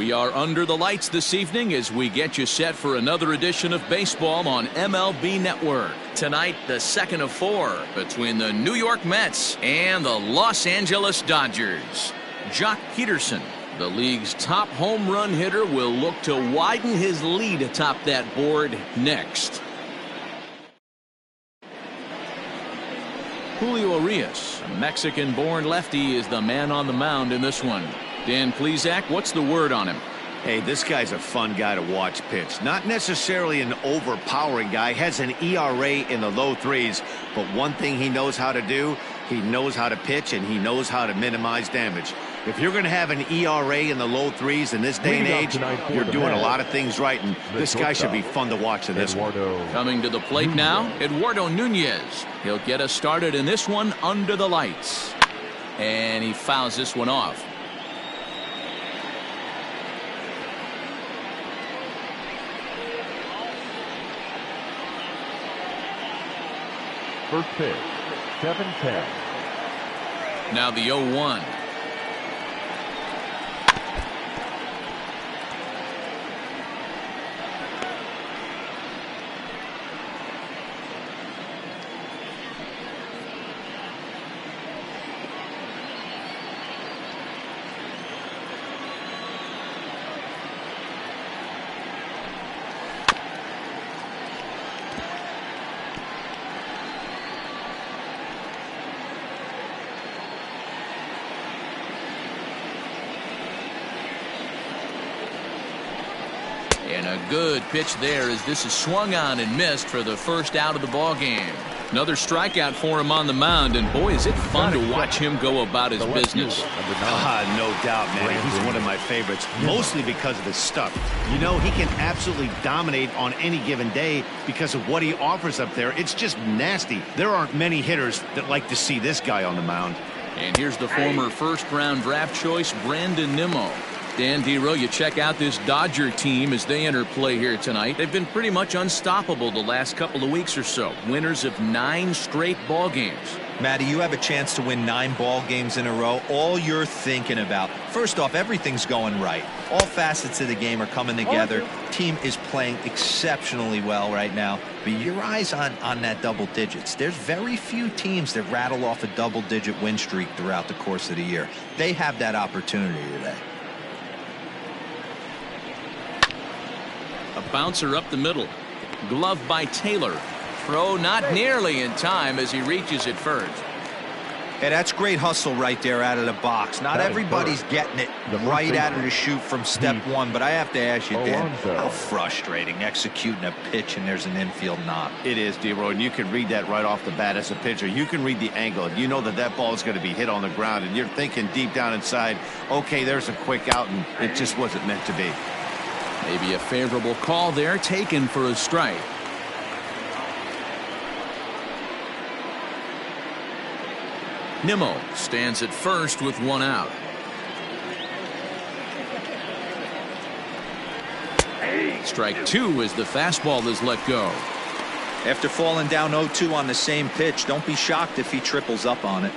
We are under the lights this evening as we get you set for another edition of baseball on MLB Network. Tonight, the second of 4 between the New York Mets and the Los Angeles Dodgers. Jock Peterson, the league's top home run hitter, will look to widen his lead atop that board next. Julio Urias, a Mexican-born lefty, is the man on the mound in this one. Dan Plesac, what's the word on him? Hey, this guy's a fun guy to watch pitch. Not necessarily an overpowering guy. Has an ERA in the low 3s. But one thing he knows how to do, he knows how to pitch and he knows how to minimize damage. If you're going to have an ERA in the low 3s in this day and age, you're doing a lot of things right. And this guy should be fun to watch in this one. Coming to the plate now, Eduardo Nunez. He'll get us started in this one under the lights. And he fouls this one off. First pitch, 7-10. Now the 0-1. And a good pitch there as this is swung on and missed for the first out of the ball game. Another strikeout for him on the mound, and boy, is it fun to watch him go about his business. No doubt, man. He's one of my favorites, mostly because of his stuff. You know, he can absolutely dominate on any given day because of what he offers up there. It's just nasty. There aren't many hitters that like to see this guy on the mound. And here's the former first-round draft choice, Brandon Nimmo. Dan Dero, you check out this Dodger team as they enter play here tonight. They've been pretty much unstoppable the last couple of weeks or so. Winners of 9 straight ball games. Matty, you have a chance to win 9 ball games in a row. All you're thinking about, first off, everything's going right. All facets of the game are coming together. Team is playing exceptionally well right now. But your eyes on that double digits. There's very few teams that rattle off a double-digit win streak throughout the course of the year. They have that opportunity today. A bouncer up the middle. Glove by Taylor. Throw not nearly in time as he reaches it first. Hey, that's great hustle right there out of the box. Not everybody's getting it right out of the chute from step one, but I have to ask you, Dan, how frustrating executing a pitch and there's an infield knock. It is, D-Roy, and you can read that right off the bat as a pitcher. You can read the angle. You know that that ball is going to be hit on the ground, and you're thinking deep down inside, okay, there's a quick out, and it just wasn't meant to be. Maybe a favorable call there, taken for a strike. Nimmo stands at first with 1 out. Strike 2 as the fastball is let go. After falling down 0-2 on the same pitch, don't be shocked if he triples up on it.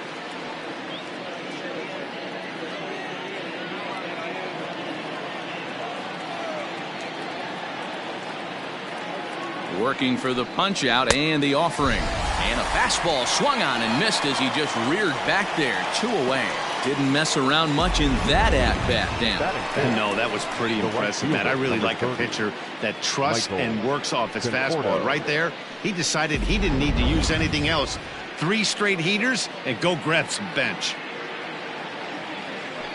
Working for the punch out and the offering. And a fastball swung on and missed as he just reared back there. 2 away. Didn't mess around much in that at-bat, Dan. No, that was pretty impressive, man. I really like a pitcher that trusts and works off his fastball. Right there, he decided he didn't need to use anything else. 3 straight heaters and go grab some bench.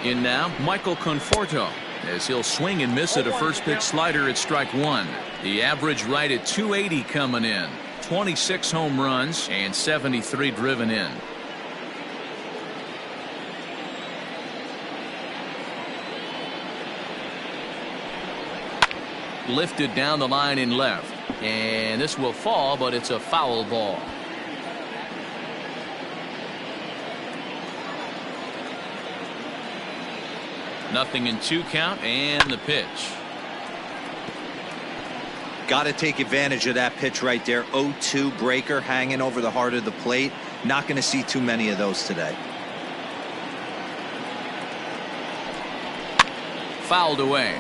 In now, Michael Conforto, as he'll swing and miss at a first pitch slider at strike 1. The average right at 280 coming in. 26 home runs and 73 driven in. Lifted down the line in left. And this will fall, but it's a foul ball. Nothing in 2 count and the pitch. Got to take advantage of that pitch right there. 0-2 breaker hanging over the heart of the plate. Not going to see too many of those today. fouled away.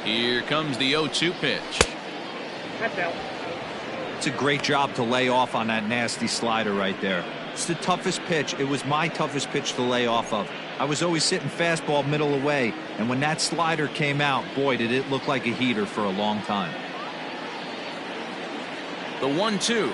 Here comes the 0-2 pitch. It's a great job to lay off on that nasty slider right there. It's the toughest pitch. It was my toughest pitch to lay off of. I was always sitting fastball middle away, and when that slider came out, boy, did it look like a heater for a long time. The 1-2.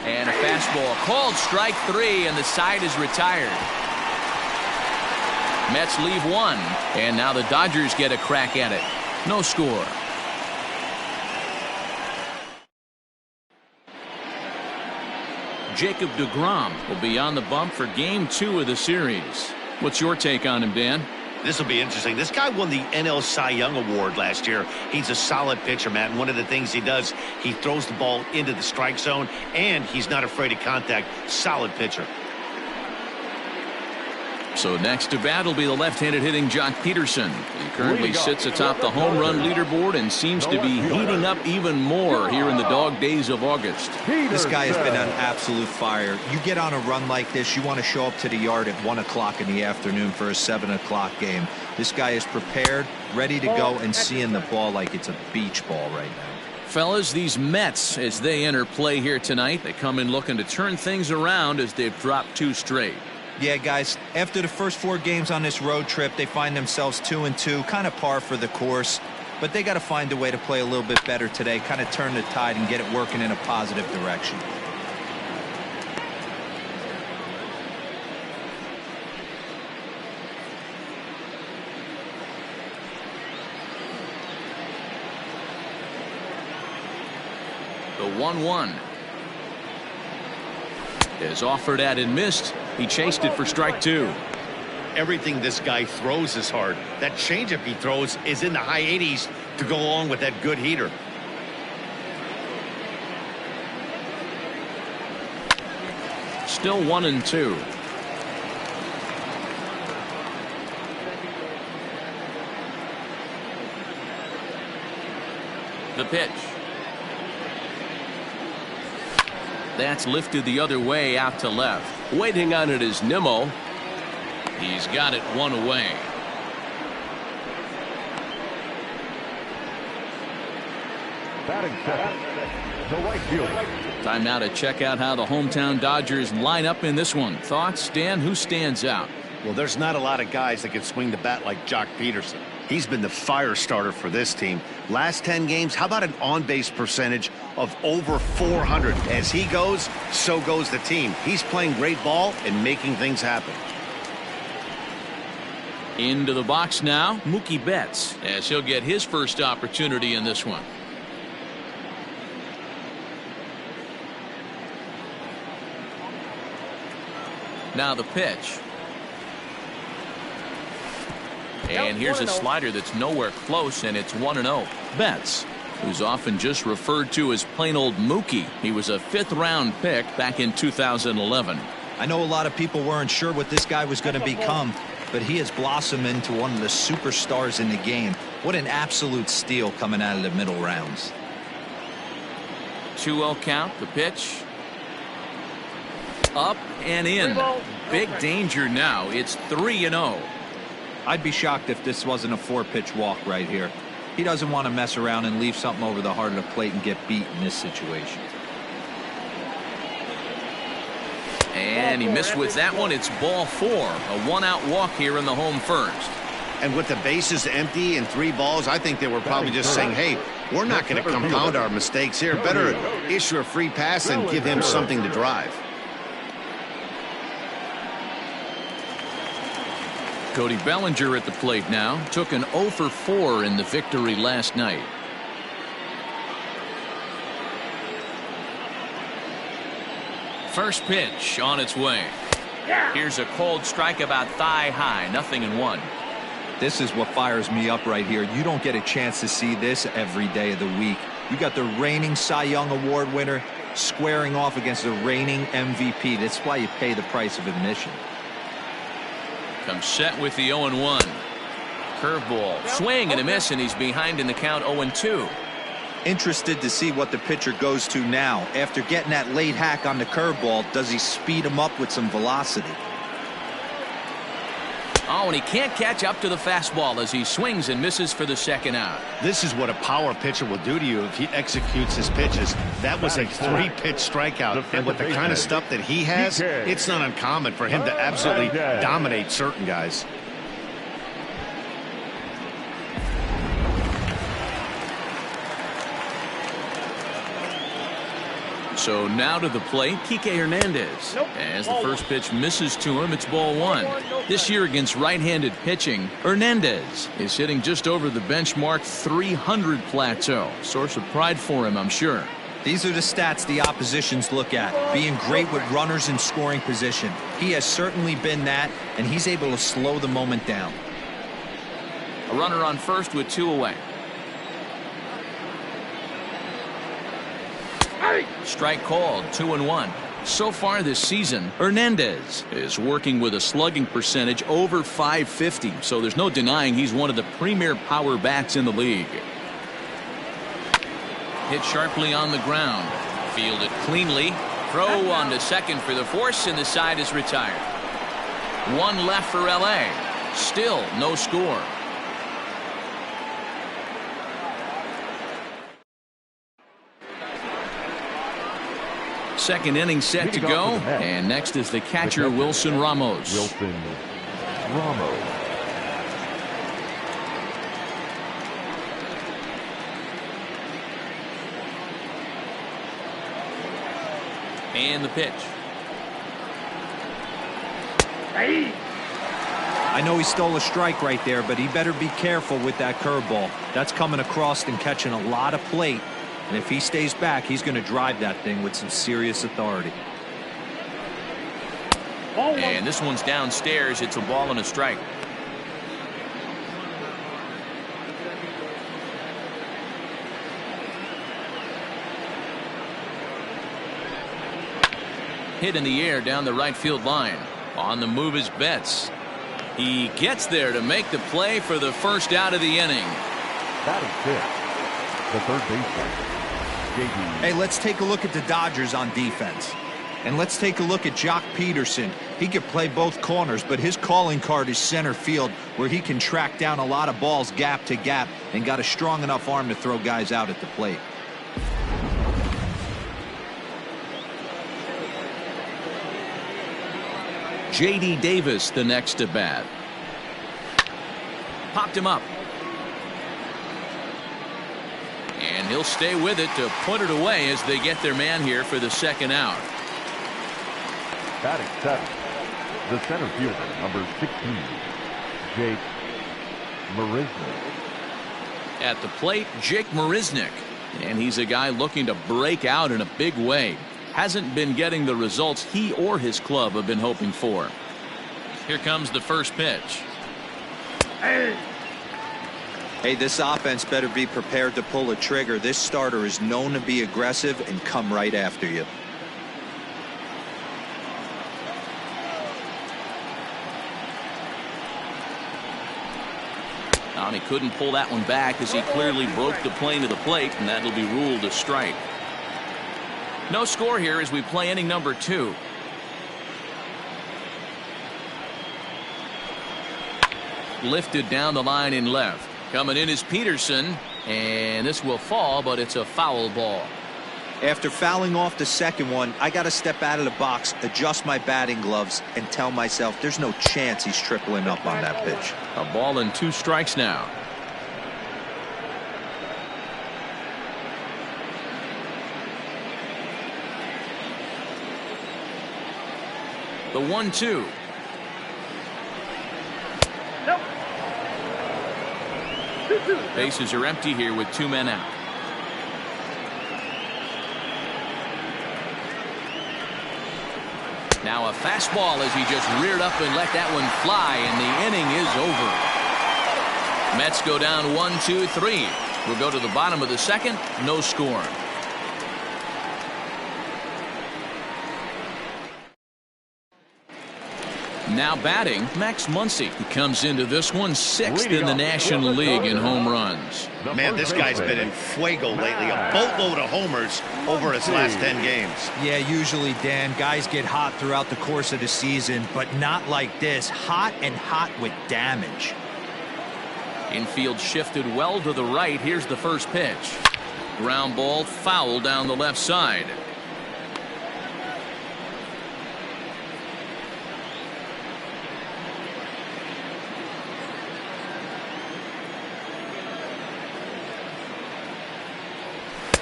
And a fastball called strike 3, and the side is retired. Mets leave one, and now the Dodgers get a crack at it. No score. Jacob deGrom will be on the bump for Game 2 of the series. What's your take on him, Dan? This will be interesting. This guy won the NL Cy Young Award last year. He's a solid pitcher, Matt. And one of the things he does, he throws the ball into the strike zone, and he's not afraid of contact. Solid pitcher. So next to bat will be the left-handed hitting Jock Peterson. He currently sits atop the home run leaderboard and seems to be heating up even more here in the dog days of August. This guy has been on absolute fire. You get on a run like this, you want to show up to the yard at 1 o'clock in the afternoon for a 7 o'clock game. This guy is prepared, ready to go, and seeing the ball like it's a beach ball right now. Fellas, these Mets, as they enter play here tonight, they come in looking to turn things around as they've dropped 2 straight. Yeah, guys, after the first 4 games on this road trip, they find themselves 2-2, kind of par for the course. But they got to find a way to play a little bit better today, kind of turn the tide and get it working in a positive direction. The 1-1 is offered at and missed. He chased it for strike 2. Everything this guy throws is hard. That changeup he throws is in the high 80s to go along with that good heater. Still 1-2. The pitch. That's lifted the other way out to left. Waiting on it is Nimmo. He's got it 1 away. Batting second, the right fielder. Time now to check out how the hometown Dodgers line up in this one. Thoughts, Dan? Who stands out? Well, there's not a lot of guys that can swing the bat like Jock Peterson. He's been the fire starter for this team. Last 10 games, how about an on-base percentage of over 400? As he goes, so goes the team. He's playing great ball and making things happen. Into the box now, Mookie Betts, as he'll get his first opportunity in this one. Now the pitch. And here's a slider that's nowhere close, and it's 1-0. Betts, who's often just referred to as plain old Mookie. He was a 5th-round pick back in 2011. I know a lot of people weren't sure what this guy was going to become, but he has blossomed into one of the superstars in the game. What an absolute steal coming out of the middle rounds. 2-0 count, the pitch. Up and in. Big danger now. It's 3-0. I'd be shocked if this wasn't a 4-pitch walk right here. He doesn't want to mess around and leave something over the heart of the plate and get beat in this situation. And he missed with that one. It's ball 4. A 1-out walk here in the home first. And with the bases empty and 3 balls, I think they were probably just saying, hey, we're not going to compound our mistakes here. Better issue a free pass and give him something to drive. Cody Bellinger at the plate now. Took an 0 for 4 in the victory last night. First pitch on its way. Here's a cold strike about thigh high. 0-1. This is what fires me up right here. You don't get a chance to see this every day of the week. You got the reigning Cy Young Award winner squaring off against the reigning MVP. That's why you pay the price of admission. Comes set with the 0-1. Curveball, swing and a miss, and he's behind in the count 0-2. Interested to see what the pitcher goes to now. After getting that late hack on the curveball, does he speed him up with some velocity? Oh, and he can't catch up to the fastball as he swings and misses for the second out. This is what a power pitcher will do to you if he executes his pitches. That was a 3-pitch strikeout. And with the kind of stuff that he has, it's not uncommon for him to absolutely dominate certain guys. So now to the plate, Kike Hernandez. As the first pitch misses to him, it's ball 1. This year against right-handed pitching, Hernandez is hitting just over the benchmark 300 plateau. Source of pride for him, I'm sure. These are the stats the oppositions look at. Being great with runners in scoring position. He has certainly been that, and he's able to slow the moment down. A runner on first with 2 away. Strike called, 2-1. So far this season, Hernandez is working with a slugging percentage over .550, so there's no denying he's one of the premier power bats in the league. Hit sharply on the ground. Fielded cleanly. Throw on to second for the force, and the side is retired. 1 left for LA. Still no score. Second inning set to go, and next is the catcher, Wilson Ramos. Wilson Ramos. And the pitch. I know he stole a strike right there, but he better be careful with that curveball. That's coming across and catching a lot of plate. And if he stays back, he's going to drive that thing with some serious authority. And this one's downstairs. It's a ball and a strike. Hit in the air down the right field line. On the move is Betts. He gets there to make the play for the first out of the inning. Batting fifth, the third baseman. Hey, let's take a look at the Dodgers on defense. And let's take a look at Jock Peterson. He can play both corners, but his calling card is center field, where he can track down a lot of balls gap to gap and got a strong enough arm to throw guys out at the plate. J.D. Davis the next to bat. Popped him up. And he'll stay with it to put it away as they get their man here for the second out. Batting seventh, the center fielder, number 16, Jake Marisnick. At the plate, Jake Marisnick. And he's a guy looking to break out in a big way. Hasn't been getting the results he or his club have been hoping for. Here comes the first pitch. Hey, this offense better be prepared to pull a trigger. This starter is known to be aggressive and come right after you. He couldn't pull that one back as he clearly broke the plane of the plate, and that'll be ruled a strike. No score here as we play inning number 2. Lifted down the line in left. Coming in is Peterson, and this will fall, but it's a foul ball. After fouling off the second one, I got to step out of the box, adjust my batting gloves, and tell myself there's no chance he's tripling up on that pitch. A ball and 2 strikes now. The 1-2. Bases are empty here with 2 men out. Now a fastball as he just reared up and let that one fly, and the inning is over. Mets go down 1-2-3. We'll go to the bottom of the second. No score. Now batting, Max Muncy, who comes into this one 6th in the National League in home runs. Man, this guy's been in fuego lately. A boatload of homers over his last 10 games. Yeah, usually, Dan, guys get hot throughout the course of the season, but not like this. Hot and hot with damage. Infield shifted well to the right. Here's the first pitch. Ground ball foul down the left side.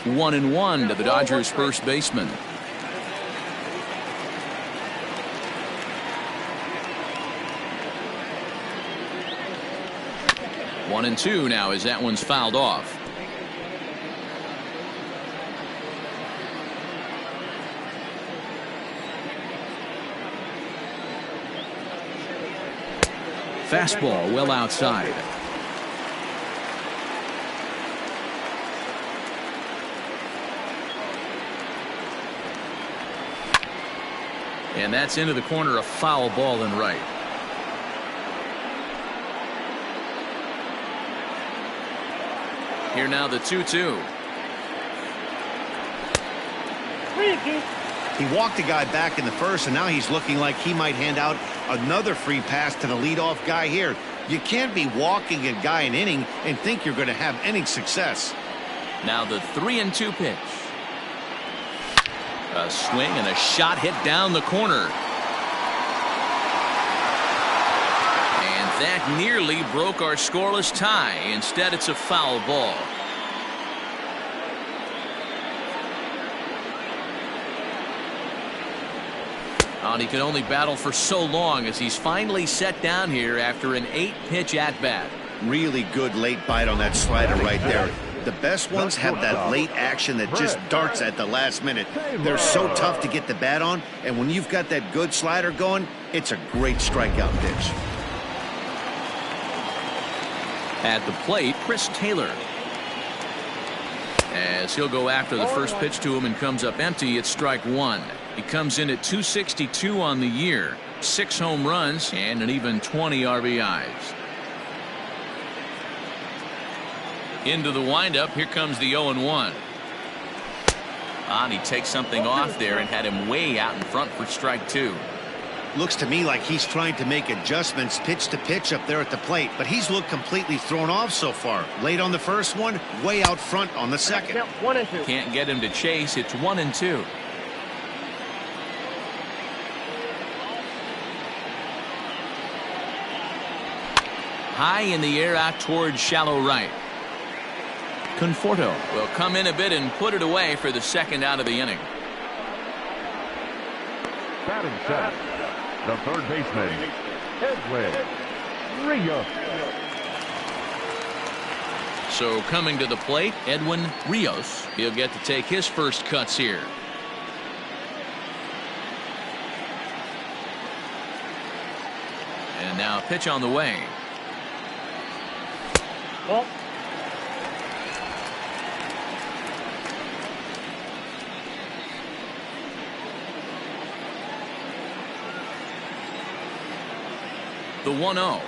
One and one to the Dodgers first baseman. One and two now as that one's fouled off. Fastball well outside. And that's into the corner, a foul ball and right. Here now the 2-2. He walked a guy back in the first, and now he's looking like he might hand out another free pass to the leadoff guy here. You can't be walking a guy an inning and think you're going to have any success. Now the 3-2 pitch. A swing and a shot hit down the corner. And that nearly broke our scoreless tie. Instead, it's a foul ball. And he could only battle for so long as he's finally set down here after an 8-pitch at-bat. Really good late bite on that slider right there. The best ones have that late action that just darts at the last minute. They're so tough to get the bat on, and when you've got that good slider going, it's a great strikeout pitch. At the plate, Chris Taylor. As he'll go after the first pitch to him and comes up empty, it's strike one. He comes in at 262 on the year, 6 home runs, and an even 20 RBIs. Into the windup, here comes the 0-1. And he takes something off there and had him way out in front for strike two. Looks to me like he's trying to make adjustments pitch to pitch up there at the plate, but he's looked completely thrown off so far. Late on the first one, way out front on the second. Can't get him to chase. It's 1-2. High in the air out towards shallow right. Conforto will come in a bit and put it away for the second out of the inning. Batting center, the third baseman, Edwin Rios. So coming to the plate, Edwin Rios. He'll get to take his first cuts here. And now a pitch on the way. Well, The 1-0.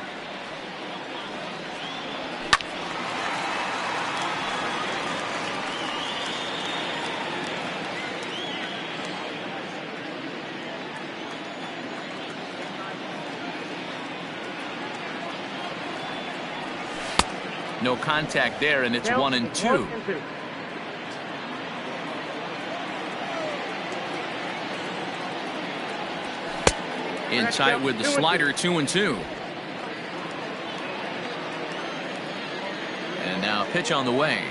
No contact there, and it's 1-2. In tight with the slider, 2-2. And now pitch on the way.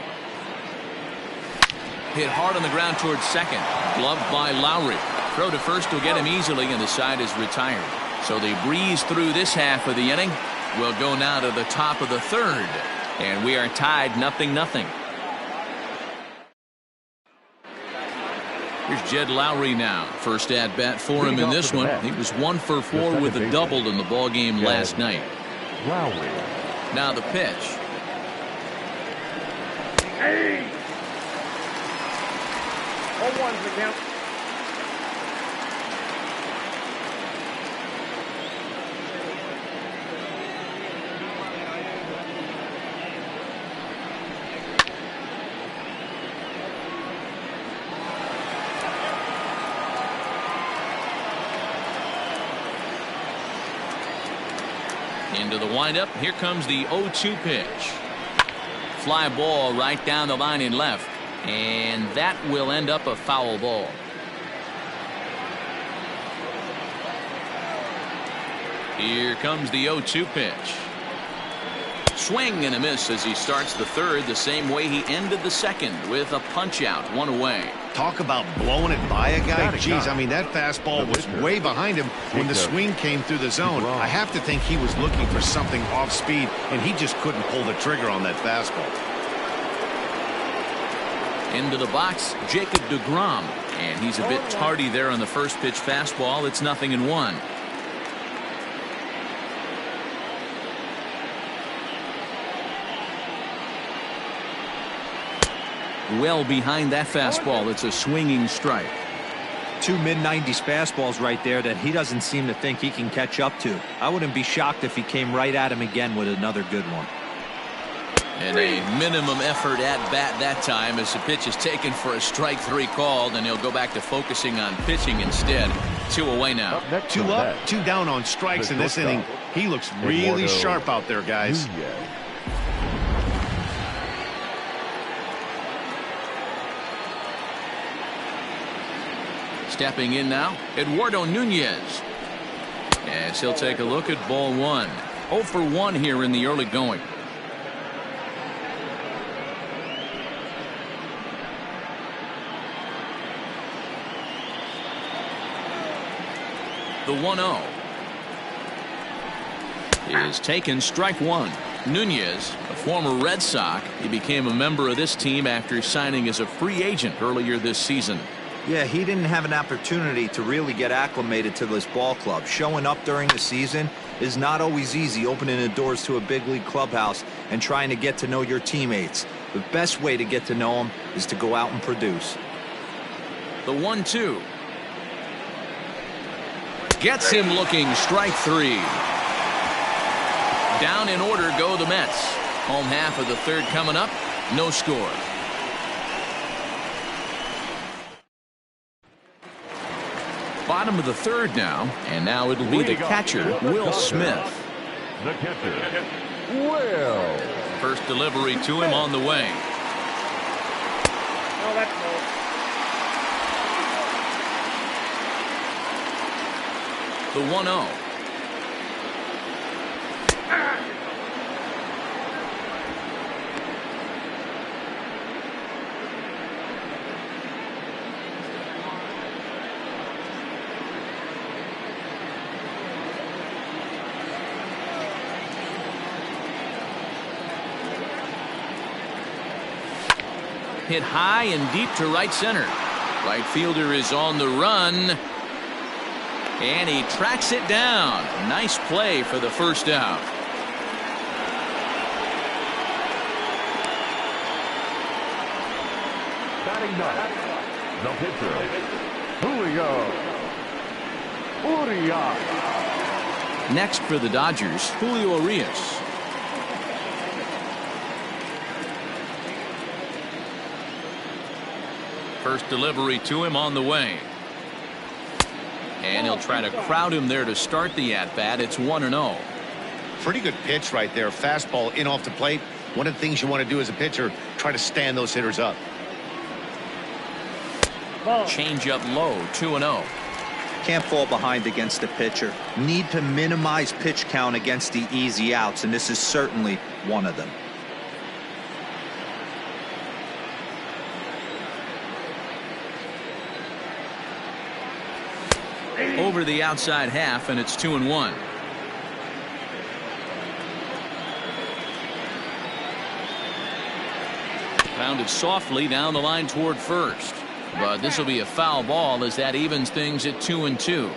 Hit hard on the ground towards second. Gloved by Lowry. Throw to first will get him easily, and the side is retired. So they breeze through this half of the inning. We'll go now to the top of the third. And we are tied 0-0. Here's Jed Lowry now. First at bat for him in this one. He was 1 for 4 with a double in the ball game last night. Lowry. Now the pitch. 1's the count. Into the windup. Here comes the 0-2 pitch. Fly ball right down the line in left. And that will end up a foul ball. Here comes the 0-2 pitch. Swing and a miss as he starts the third the same way he ended the second with a punch out, 1 away. Talk about blowing it by a guy. Jeez, I mean, that fastball was way behind him when the swing came through the zone. I have to think he was looking for something off speed, and he just couldn't pull the trigger on that fastball. Into the box, Jacob deGrom, and he's a bit tardy there on the first pitch fastball. It's 0-1. Well behind that fastball. It's a swinging strike. 2 mid-90s fastballs right there that he doesn't seem to think he can catch up to. I wouldn't be shocked if he came right at him again with another good one. And a minimum effort at bat that time as the pitch is taken for a strike 3 called, and he'll go back to focusing on pitching instead. 2 away now. 2 up, 2 down on strikes in this inning. He looks really sharp out there, guys. Stepping in now, Eduardo Nunez. As he'll take a look at ball 1. 0 for 1 here in the early going. The 1-0 is taken, strike 1. Nunez, a former Red Sox, he became a member of this team after signing as a free agent earlier this season. Yeah, he didn't have an opportunity to really get acclimated to this ball club. Showing up during the season is not always easy, opening the doors to a big league clubhouse and trying to get to know your teammates. The best way to get to know them is to go out and produce. The 1-2 gets him looking, strike 3. Down in order go the Mets. Home half of the third coming up. No score. Bottom of the third now, and now it'll be the catcher, Will Smith. The catcher, Will. First delivery to him on the way. Oh, that's low. The 1-0. Hit high and deep to right center. Right fielder is on the run. And he tracks it down. Nice play for the first out. Batting ninth, the pitcher, Julio Urias. Next for the Dodgers, Julio Urias. First delivery to him on the way. And he'll try to crowd him there to start the at-bat. It's 1-0. Pretty good pitch right there. Fastball in off the plate. One of the things you want to do as a pitcher, try to stand those hitters up. Change up low, 2-0. Can't fall behind against the pitcher. Need to minimize pitch count against the easy outs, and this is certainly one of them. Over the outside half, and it's 2-1. Pounded softly down the line toward first. But this will be a foul ball as that evens things at 2-2.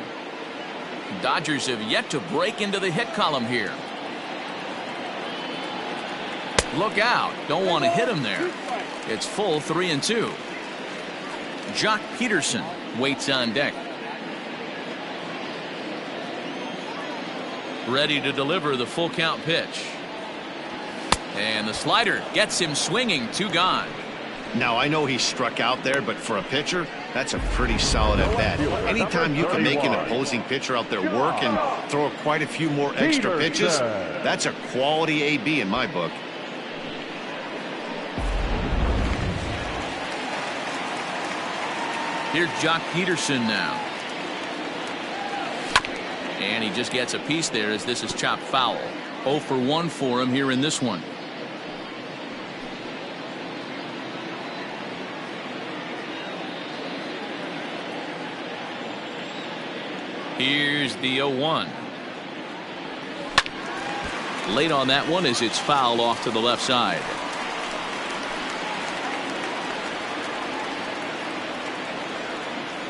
Dodgers have yet to break into the hit column here. Look out. Don't want to hit him there. It's full 3-2. Jock Peterson waits on deck. Ready to deliver the full count pitch. And the slider gets him swinging. 2 gone. Now, I know he struck out there, but for a pitcher, that's a pretty solid at bat. Anytime you can make an opposing pitcher out there work and throw quite a few more extra pitches, that's a quality AB in my book. Here's Jock Peterson now. And he just gets a piece there as this is chopped foul. 0 for 1 for him here in this one. Here's the 0-1. Late on that one as it's fouled off to the left side.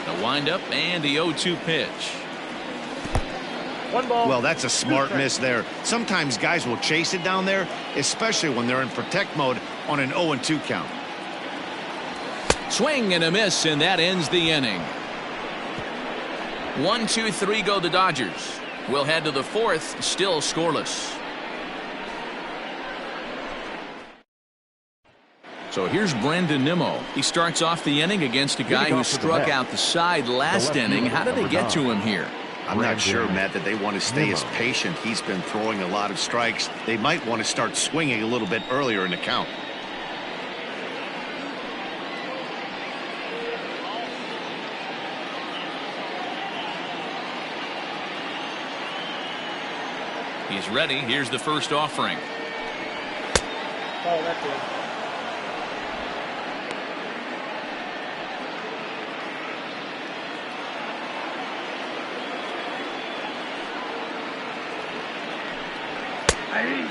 The windup and the 0-2 pitch. 1 ball. Well, that's a smart miss there. Sometimes guys will chase it down there, especially when they're in protect mode on an 0-2 count. Swing and a miss, and that ends the inning. 1, 2, 3 go the Dodgers. We'll head to the 4th, still scoreless. So here's Brandon Nimmo. He starts off the inning against a guy who struck out the side last inning. How did they get to him here? I'm not sure, Matt, that they want to stay as patient. He's been throwing a lot of strikes. They might want to start swinging a little bit earlier in the count. He's ready. Here's the first offering. Oh, that's it.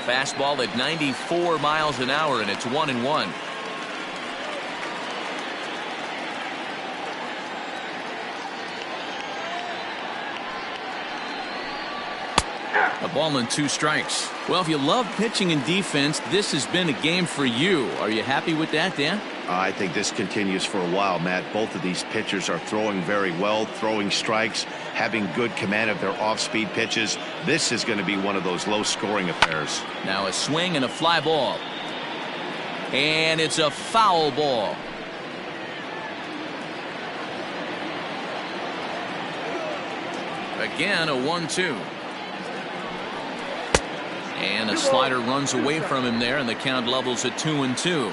Fastball at 94 miles an hour, and it's 1-1. A ball and 2 strikes. Well, if you love pitching and defense, this has been a game for you. Are you happy with that, Dan? I think this continues for a while, Matt. Both of these pitchers are throwing very well, throwing strikes, having good command of their off-speed pitches. This is going to be one of those low-scoring affairs. Now a swing and a fly ball. And it's a foul ball. Again, a 1-2. And a slider runs away from him there, and the count levels at 2-2.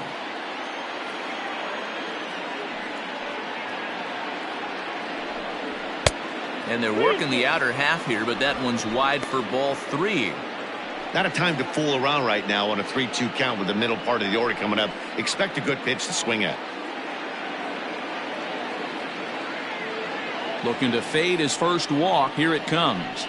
And they're working the outer half here, but that one's wide for ball 3. Not a time to fool around right now on a 3-2 count with the middle part of the order coming up. Expect a good pitch to swing at. Looking to fade his first walk. Here it comes.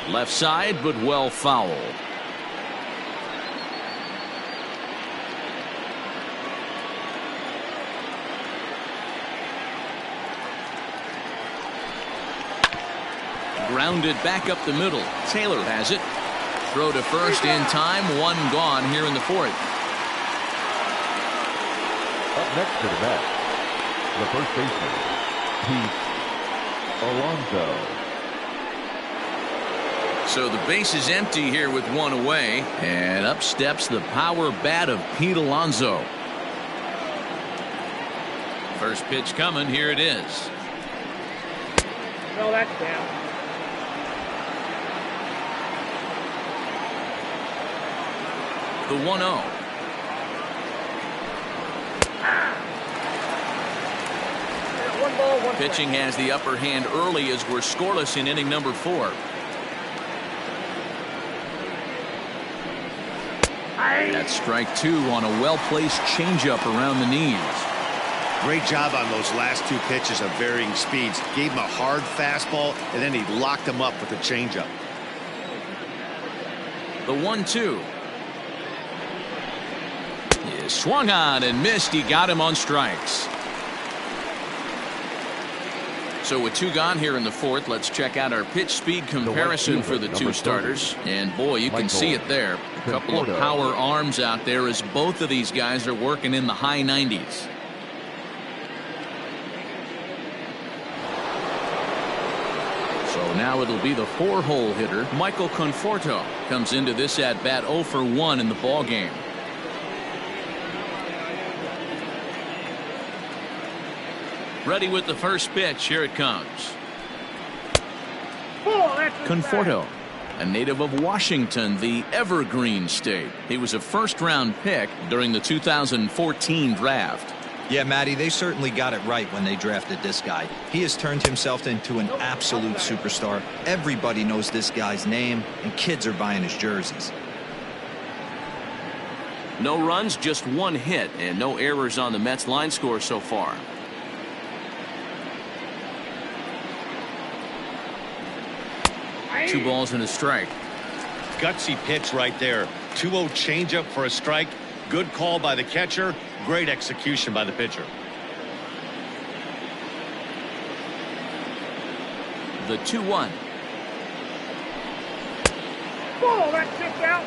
Left side, but well fouled. Grounded back up the middle. Taylor has it. Throw to first in time. 1 gone here in the 4th. Up next to the bat, the first baseman, Pete Alonso. So the base is empty here with 1 away, and up steps the power bat of Pete Alonso. First pitch coming. Here it is. No, that's down. The 1-0. One ball, one Pitching has the upper hand early as we're scoreless in inning number 4. That's strike 2 on a well-placed changeup around the knees. Great job on those last 2 pitches of varying speeds. Gave him a hard fastball, and then he locked him up with a changeup. The 1-2. He swung on and missed. He got him on strikes. So with 2 gone here in the 4th, let's check out our pitch speed comparison for the 2 starters. And boy, you can see it there. A couple of power arms out there as both of these guys are working in the high 90s. So now it'll be the 4-hole hitter, Michael Conforto, comes into this at bat 0 for 1 in the ball game. Ready with the first pitch. Here it comes. Conforto, a native of Washington, the Evergreen State. He was a first-round pick during the 2014 draft. Yeah, Matty, they certainly got it right when they drafted this guy. He has turned himself into an absolute superstar. Everybody knows this guy's name, and kids are buying his jerseys. No runs, just 1 hit, and no errors on the Mets line score so far. Two balls and a strike. Gutsy pitch right there. 2-0 changeup for a strike. Good call by the catcher. Great execution by the pitcher. The 2-1. Oh, that tipped out.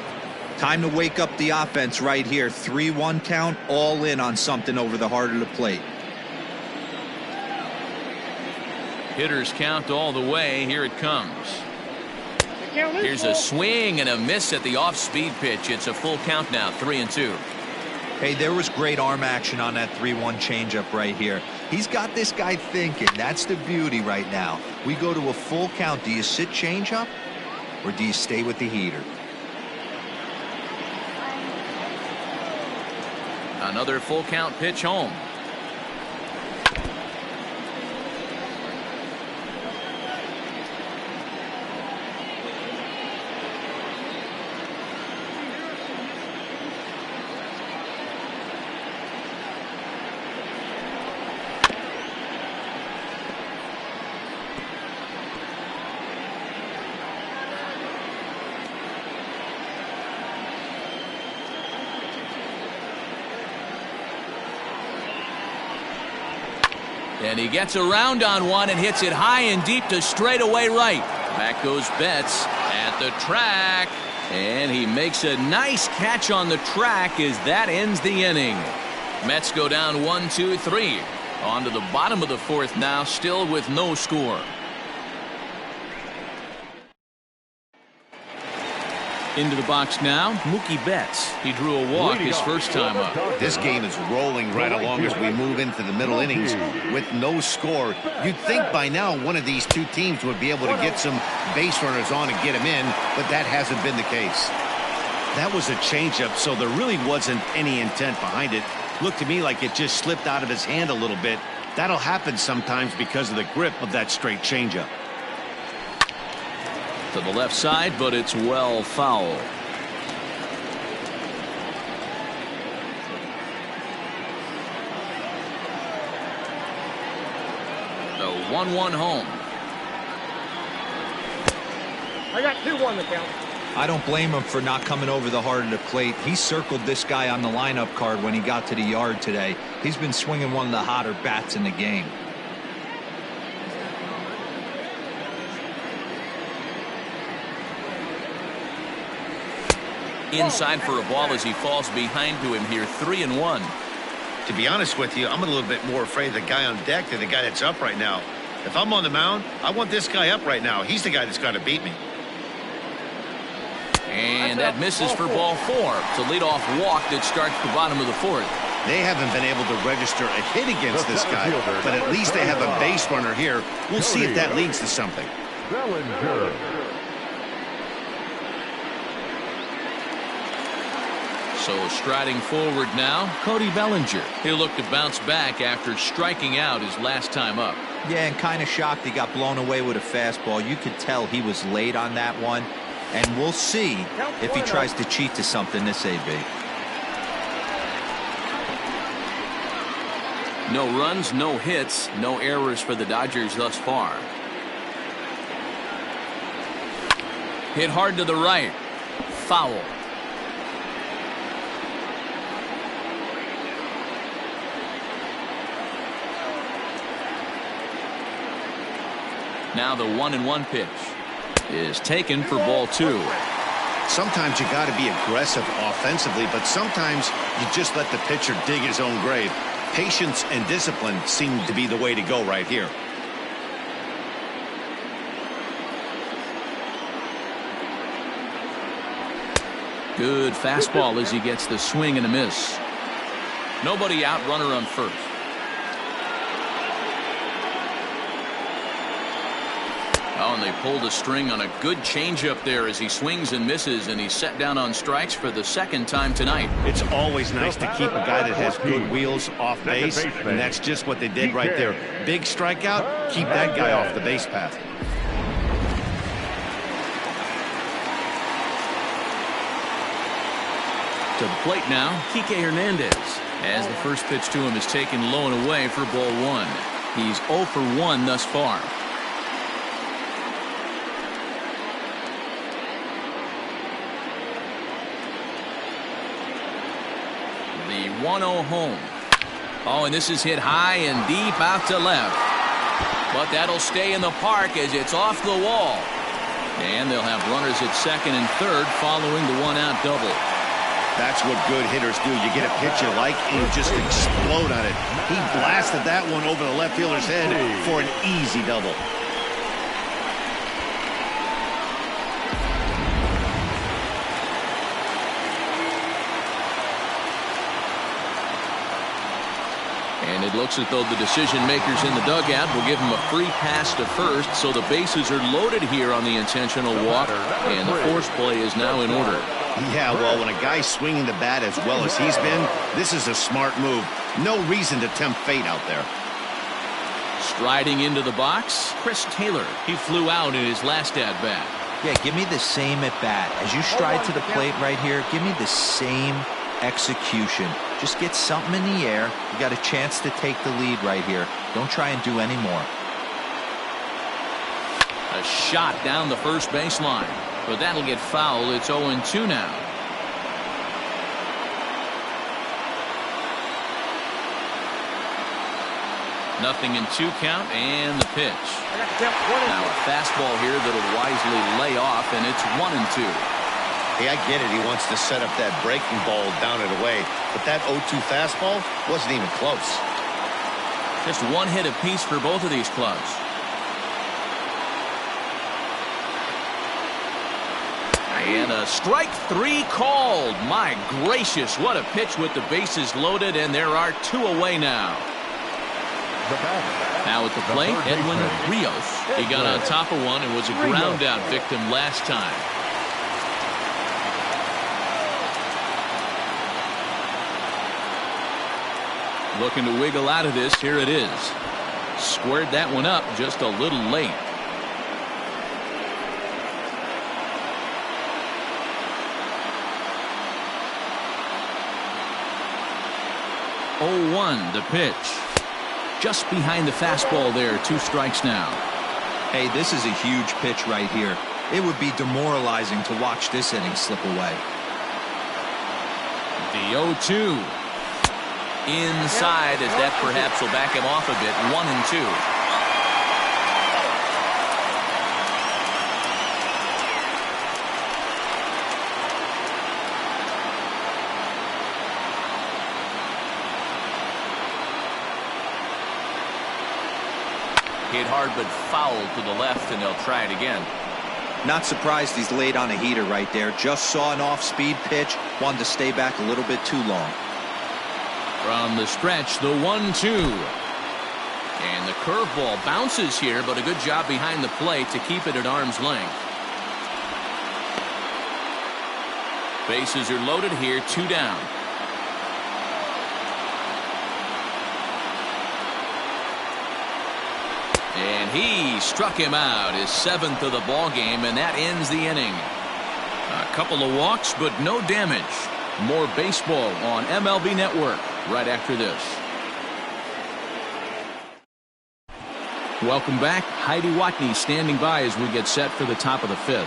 Time to wake up the offense right here. 3-1 count, all in on something over the heart of the plate. Hitters count all the way. Here it comes. Here's a swing and a miss at the off-speed pitch. It's a full count now, 3-2. Hey, there was great arm action on that 3-1 changeup right here. He's got this guy thinking. That's the beauty right now. We go to a full count. Do you sit changeup or do you stay with the heater? Another full count pitch home. And he gets around on one and hits it high and deep to straightaway right. Back goes Betts at the track. And he makes a nice catch on the track as that ends the inning. Mets go down 1-2-3. On to the bottom of the 4th now, still with no score. Into the box now, Mookie Betts. He drew a walk his first time up. This game is rolling right along as we move into the middle innings with no score. You'd think by now one of these 2 teams would be able to get some base runners on and get them in, but that hasn't been the case. That was a changeup, so there really wasn't any intent behind it. Looked to me like it just slipped out of his hand a little bit. That'll happen sometimes because of the grip of that straight changeup. To the left side, but it's well foul. The 1-1 home. I got 2-1 the count. I don't blame him for not coming over the heart of the plate. He circled this guy on the lineup card when he got to the yard today. He's been swinging one of the hotter bats in the game. Inside for a ball as he falls behind to him here, 3-1. To be honest with you, I'm a little bit more afraid of the guy on deck than the guy that's up right now. If I'm on the mound, I want this guy up right now. He's the guy that's got to beat me. And that misses for ball 4. It's a leadoff walk that starts the bottom of the 4th. They haven't been able to register a hit against this guy, but at least they have a base runner here. We'll see if that leads to something. Bellinger. So striding forward now, Cody Bellinger. He'll look to bounce back after striking out his last time up. Yeah, and kind of shocked he got blown away with a fastball. You could tell he was late on that one. And we'll see if he tries to cheat to something this AB. No runs, no hits, no errors for the Dodgers thus far. Hit hard to the right. Foul. Now the 1-1 pitch is taken for ball 2. Sometimes you got to be aggressive offensively, but sometimes you just let the pitcher dig his own grave. Patience and discipline seem to be the way to go right here. Good fastball as he gets the swing and a miss. Nobody out, runner on first. Oh, and they pulled a string on a good changeup there as he swings and misses, and he's set down on strikes for the second time tonight. It's always nice to keep a guy that has good wheels off base, and that's just what they did right there. Big strikeout, keep that guy off the base path. To the plate now, Kike Hernandez, as the first pitch to him is taken low and away for ball 1. He's 0 for 1 thus far. The 1-0 home. Oh, and this is hit high and deep out to left. But that'll stay in the park as it's off the wall. And they'll have runners at second and third following the one-out double. That's what good hitters do. You get a pitch you like and you just explode on it. He blasted that one over the left fielder's head for an easy double. And it looks as though the decision makers in the dugout will give him a free pass to first, so the bases are loaded here on the intentional walk, and the force play is now in order. Yeah, well, when a guy's swinging the bat as well as he's been, this is a smart move. No reason to tempt fate out there. Striding into the box, Chris Taylor. He flew out in his last at-bat. Yeah, give me the same at-bat. As you stride to the plate right here, give me the same execution. Just get something in the air. You got a chance to take the lead right here. Don't try and do any more. A shot down the first baseline, but that'll get fouled. It's 0-2 now. Nothing in 2 count, and the pitch. Now a fastball here that'll wisely lay off, and it's 1-2. Hey, I get it. He wants to set up that breaking ball down and away, but that 0-2 fastball wasn't even close. Just one hit apiece for both of these clubs. And a strike 3 called. My gracious, what a pitch with the bases loaded, and there are 2 away now. Now at the plate, Edwin Rios. He got on top of one and was a ground out victim last time. Looking to wiggle out of this. Here it is. Squared that one up just a little late. The pitch. Just behind the fastball there. 2 strikes now. Hey, this is a huge pitch right here. It would be demoralizing to watch this inning slip away. The 0-2. Inside, as that perhaps will back him off a bit. 1-2. Hit hard but foul to the left, and they'll try it again. Not surprised he's laid on a heater right there. Just saw an off-speed pitch. Wanted to stay back a little bit too long. From the stretch, the 1-2. And the curveball bounces here, but a good job behind the plate to keep it at arm's length. Bases are loaded here, 2 down. And he struck him out, his 7th of the ball game, and that ends the inning. A couple of walks, but no damage. More baseball on MLB Network right after this. Welcome back. Heidi Watney standing by as we get set for the top of the 5th.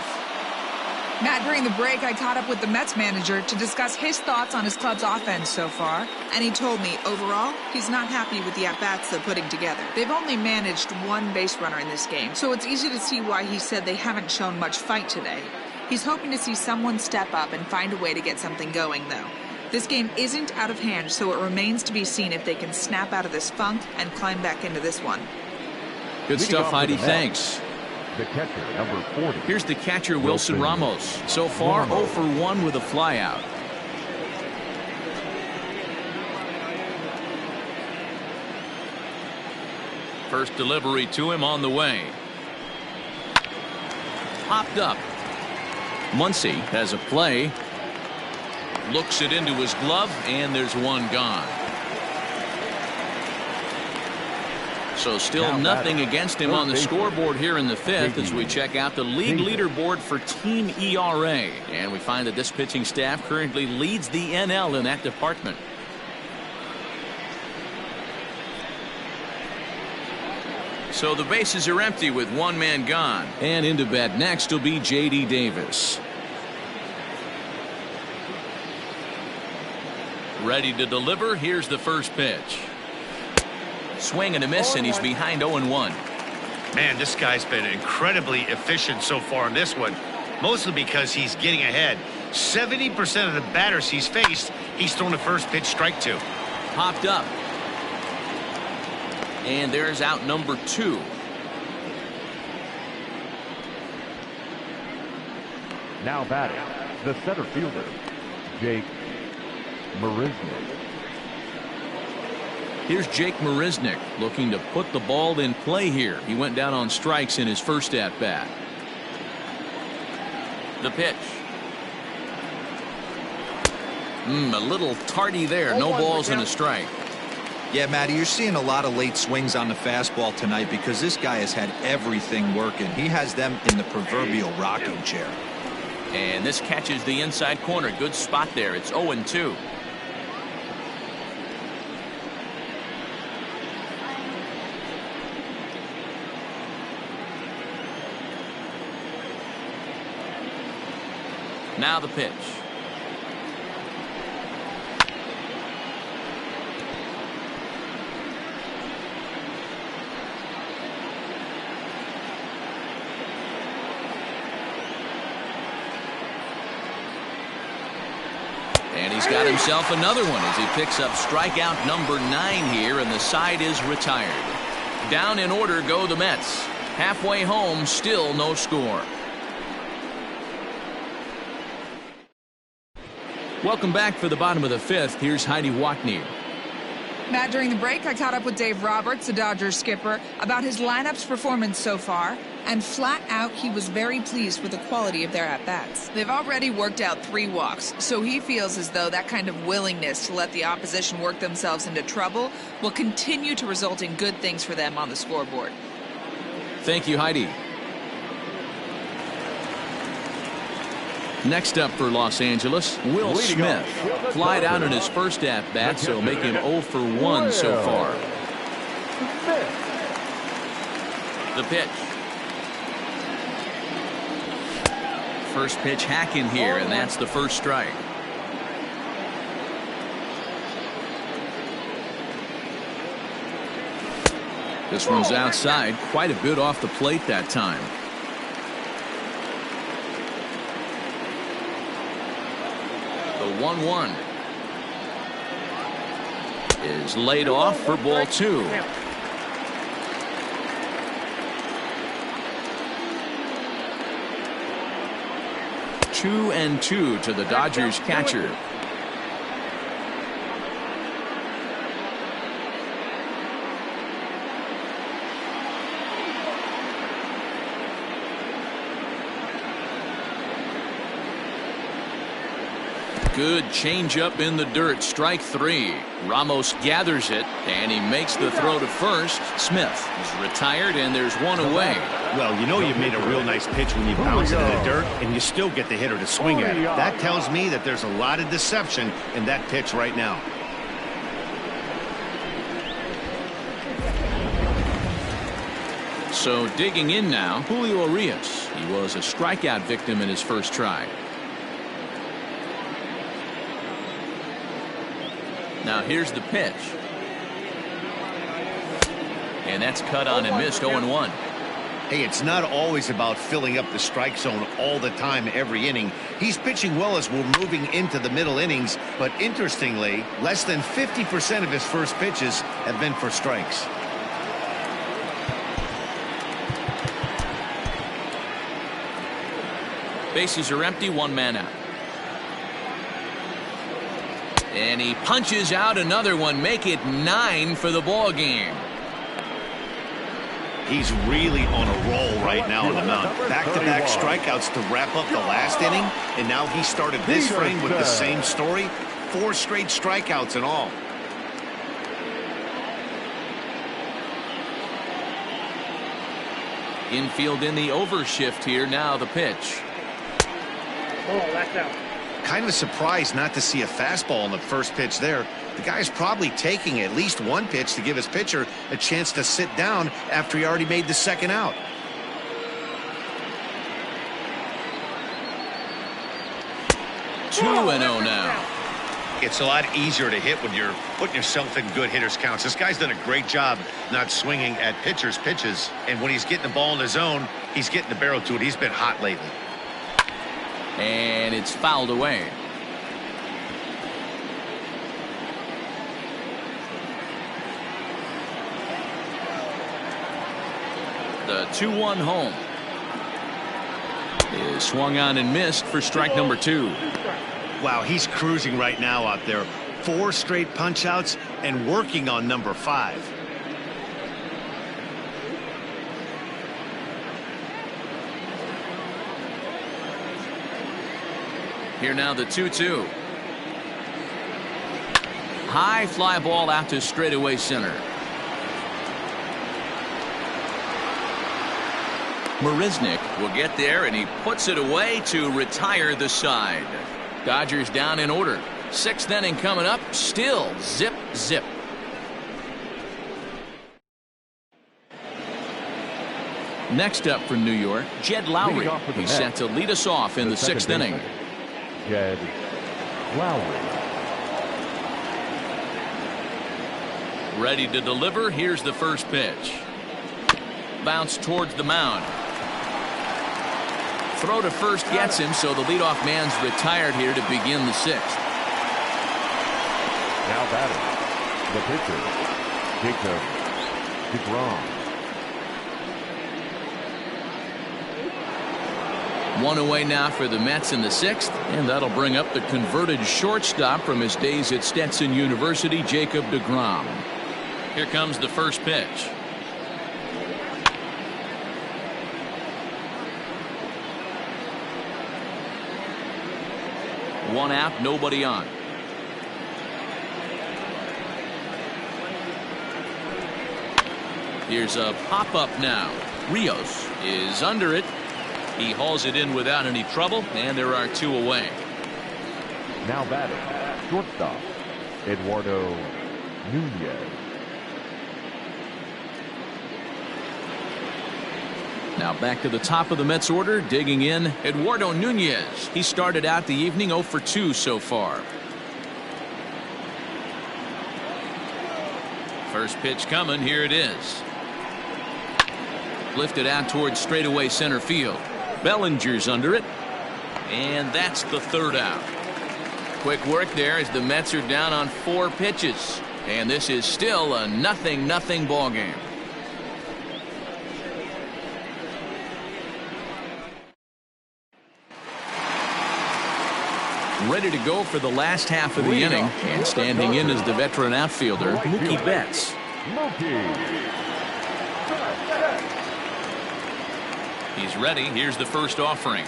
Matt, during the break, I caught up with the Mets manager to discuss his thoughts on his club's offense so far. And he told me, overall, he's not happy with the at-bats they're putting together. They've only managed one base runner in this game, so it's easy to see why he said they haven't shown much fight today. He's hoping to see someone step up and find a way to get something going, though. This game isn't out of hand, so it remains to be seen if they can snap out of this funk and climb back into this one. Good stuff, Heidi. Thanks. The catcher, number 40. Here's the catcher, Wilson Ramos. So far, 0 for 1 with a flyout. First delivery to him on the way. Popped up. Muncy has a play. Looks it into his glove, and there's one gone. So still nothing against him on the scoreboard here in the fifth as we check out the league leaderboard for team ERA. And we find that this pitching staff currently leads the NL in that department. So the bases are empty with one man gone. And into bat next will be J.D. Davis. Ready to deliver. Here's the first pitch. Swing and a miss, and he's behind 0-1. Man, this guy's been incredibly efficient so far in this one, mostly because he's getting ahead. 70% of the batters he's faced, he's thrown the first pitch strike to. Popped up. And there's out number 2. Now batting, the center fielder, Jake Marisnick. Here's Jake Marisnick looking to put the ball in play here. He went down on strikes in his first at-bat. The pitch. A little tardy there. No balls and a strike. Yeah, Matty, you're seeing a lot of late swings on the fastball tonight because this guy has had everything working. He has them in the proverbial rocking chair. And this catches the inside corner. Good spot there. It's 0-2. Now the pitch. And he's got himself another one as he picks up strikeout number 9 here, and the side is retired. Down in order go the Mets. Halfway home, still no score. Welcome back for the bottom of the fifth. Here's Heidi Watney. Matt, during the break, I caught up with Dave Roberts, the Dodgers skipper, about his lineup's performance so far, and flat out, he was very pleased with the quality of their at-bats. They've already worked out 3 walks, so he feels as though that kind of willingness to let the opposition work themselves into trouble will continue to result in good things for them on the scoreboard. Thank you, Heidi. Next up for Los Angeles, Will Smith. Flied out in his first at-bat, so make him 0 for 1 so far. The pitch. First pitch hack in here, and that's the first strike. This one's outside, quite a bit off the plate that time. The 1-1 is laid off for ball 2. Two and 2 to the Dodgers catcher. Good changeup in the dirt. Strike 3. Ramos gathers it, and he makes the throw to first. Smith is retired, and there's one away. Well, you know you made a real nice pitch when you bounce it in the dirt, and you still get the hitter to swing at it. That tells me that there's a lot of deception in that pitch right now. So digging in now, Julio Urias. He was a strikeout victim in his first try. Now here's the pitch. And that's cut on and missed. 0-1. Hey, it's not always about filling up the strike zone all the time every inning. He's pitching well as we're moving into the middle innings, but interestingly, less than 50% of his first pitches have been for strikes. Bases are empty, one man out. And he punches out another one, make it 9 for the ball game. He's really on a roll right now on the mound. Back-to-back strikeouts to wrap up the last inning, and now he started this frame with the same story. 4 straight strikeouts and all. Infield in the overshift here. Now the pitch. Oh, that's out. Kind of surprised not to see a fastball on the first pitch there. The guy's probably taking at least one pitch to give his pitcher a chance to sit down after he already made the second out. Two and 0 now. It's a lot easier to hit when you're putting yourself in good hitters counts. This guy's done a great job not swinging at pitchers' pitches. And when he's getting the ball in the zone, he's getting the barrel to it. He's been hot lately. And it's fouled away. The 2-1 home is swung on and missed for strike number 2. Wow, he's cruising right now out there. 4 straight punch outs and working on number 5. Here now the 2-2. High fly ball out to straightaway center. Marisnick will get there, and he puts it away to retire the side. Dodgers down in order. 6th inning coming up. Still zip zip. Next up for New York, Jed Lowry. He's set to lead us off in the 6th inning. Jed Lowry. Ready to deliver. Here's the first pitch. Bounce towards the mound. Throw to first gets him, so the leadoff man's retired here to begin the 6th. Now batting, the pitcher, Jacob DeGrom. 1 away now for the Mets in the 6th, and that'll bring up the converted shortstop from his days at Stetson University, Jacob DeGrom. Here comes the first pitch. One out, nobody on. Here's a pop-up now. Rios is under it. He hauls it in without any trouble, and there are 2 away. Now batting, shortstop, Eduardo Nunez. Now back to the top of the Mets order, digging in, Eduardo Nunez. He started out the evening 0 for 2 so far. First pitch coming, here it is. Lifted out towards straightaway center field. Bellinger's under it, and that's the 3rd out. Quick work there as the Mets are down on 4 pitches, and this is still a 0-0 ball game. Ready to go for the last half of the inning, and standing in is the veteran outfielder Mookie Betts. He's ready. Here's the first offering.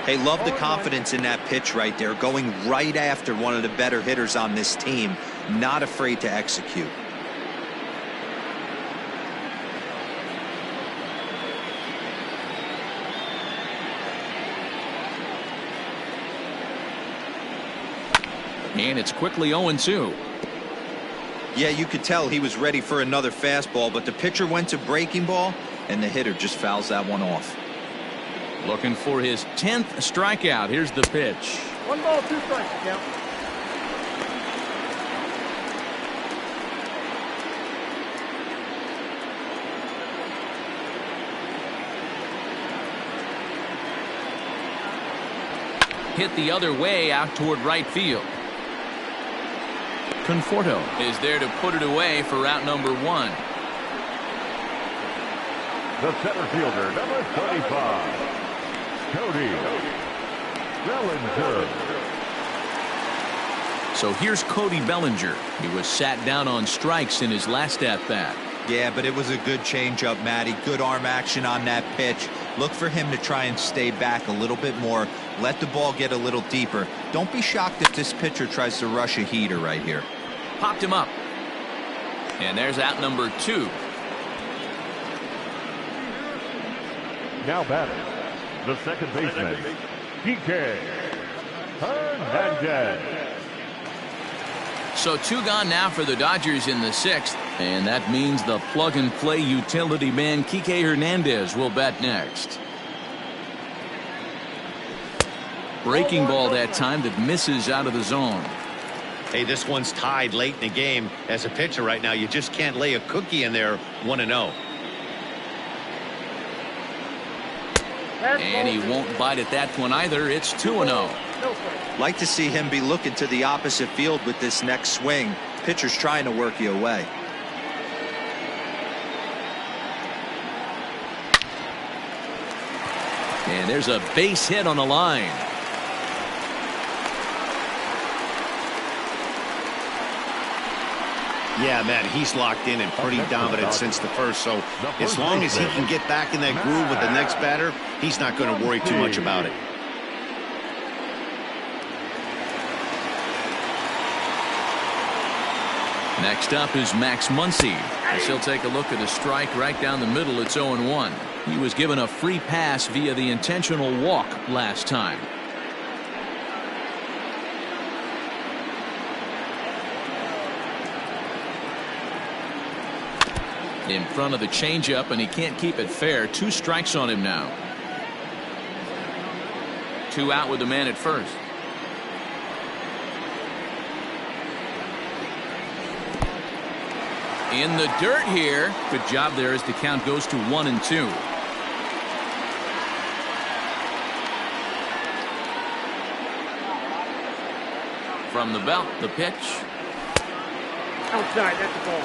Hey, love the confidence in that pitch right there, going right after one of the better hitters on this team, not afraid to execute. And it's quickly 0-2. Yeah, you could tell he was ready for another fastball, but the pitcher went to breaking ball, and the hitter just fouls that one off. Looking for his 10th strikeout. Here's the pitch. 1 ball, 2 strikes, count. Hit the other way out toward right field. Conforto is there to put it away for out number 1. The center fielder, number 35, Cody Bellinger. So here's Cody Bellinger. He was sat down on strikes in his last at-bat. Yeah, but it was a good changeup, Matty. Good arm action on that pitch. Look for him to try and stay back a little bit more. Let the ball get a little deeper. Don't be shocked if this pitcher tries to rush a heater right here. Popped him up. And there's out number 2. Now batting, the second baseman, DK Hernandez. So 2 gone now for the Dodgers in the 6th. And that means the plug-and-play utility man Kike Hernandez will bat next. Breaking ball that time that misses out of the zone. Hey, this one's tied late in the game. As a pitcher right now, you just can't lay a cookie in there 1-0. And he won't bite at that one either. It's 2-0. Like to see him be looking to the opposite field with this next swing. Pitcher's trying to work you away. And there's a base hit on the line. Yeah, Matt, he's locked in and pretty dominant since the first. So as long as he can get back in that groove with the next batter, he's not going to worry too much about it. Next up is Max Muncy. As he'll take a look at a strike right down the middle. It's 0-1. He was given a free pass via the intentional walk last time. In front of the changeup, and he can't keep it fair. 2 strikes on him now. 2 out with the man at first. In the dirt here. Good job there as the count goes to 1-2. From the belt, the pitch. Outside, that's the ball.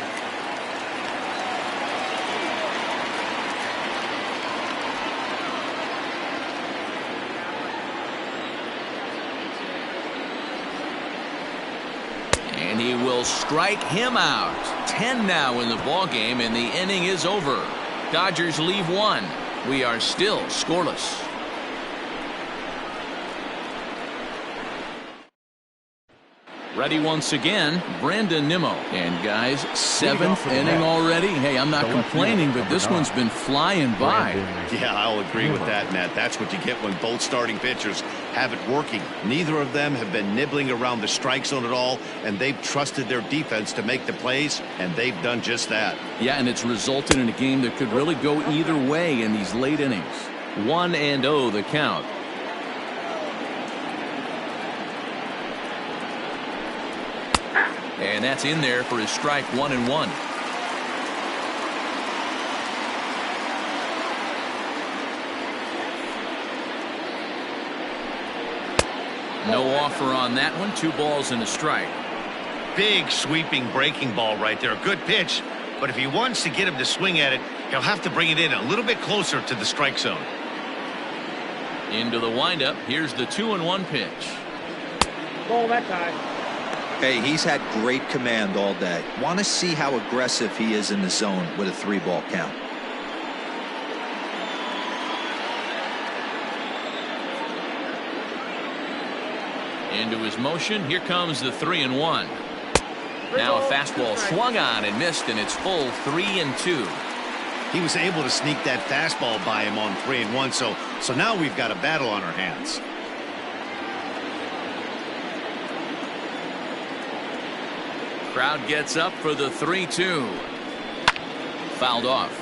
And he will strike him out. 10 now in the ball game, and the inning is over. Dodgers leave 1. We are still scoreless. Ready once again, Brandon Nimmo. And guys, 7th inning already. Hey, I'm not complaining, but this one's been flying by. Yeah, I'll agree with that, Matt. That's what you get when both starting pitchers have it working. Neither of them have been nibbling around the strike zone at all, and they've trusted their defense to make the plays, and they've done just that. Yeah, and it's resulted in a game that could really go either way in these late innings. 1-0 the count. And that's in there for his strike 1-1. No offer on that one. 2 balls and a strike. Big sweeping breaking ball right there. Good pitch. But if he wants to get him to swing at it, he'll have to bring it in a little bit closer to the strike zone. Into the windup. Here's the 2-1 pitch. Ball that time. Hey, he's had great command all day. Want to see how aggressive he is in the zone with a 3-ball count. Into his motion. Here comes the 3-1. Now a fastball swung on and missed, and it's full 3-2. He was able to sneak that fastball by him on 3-1. So now we've got a battle on our hands. Crowd gets up for the 3-2. Fouled off.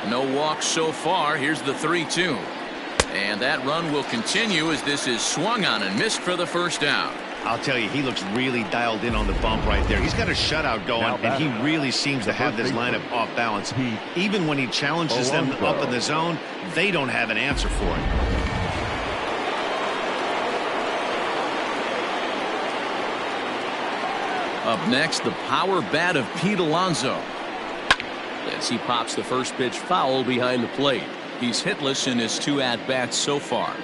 No walks so far. Here's the 3-2. And that run will continue as this is swung on and missed for the first out. I'll tell you, he looks really dialed in on the bump right there. He's got a shutout going, and he really seems to have this lineup off balance. Even when he challenges them up in the zone, they don't have an answer for it. Up next, the power bat of Pete Alonso. As he pops the first pitch foul behind the plate. He's hitless in his 2 at-bats so far.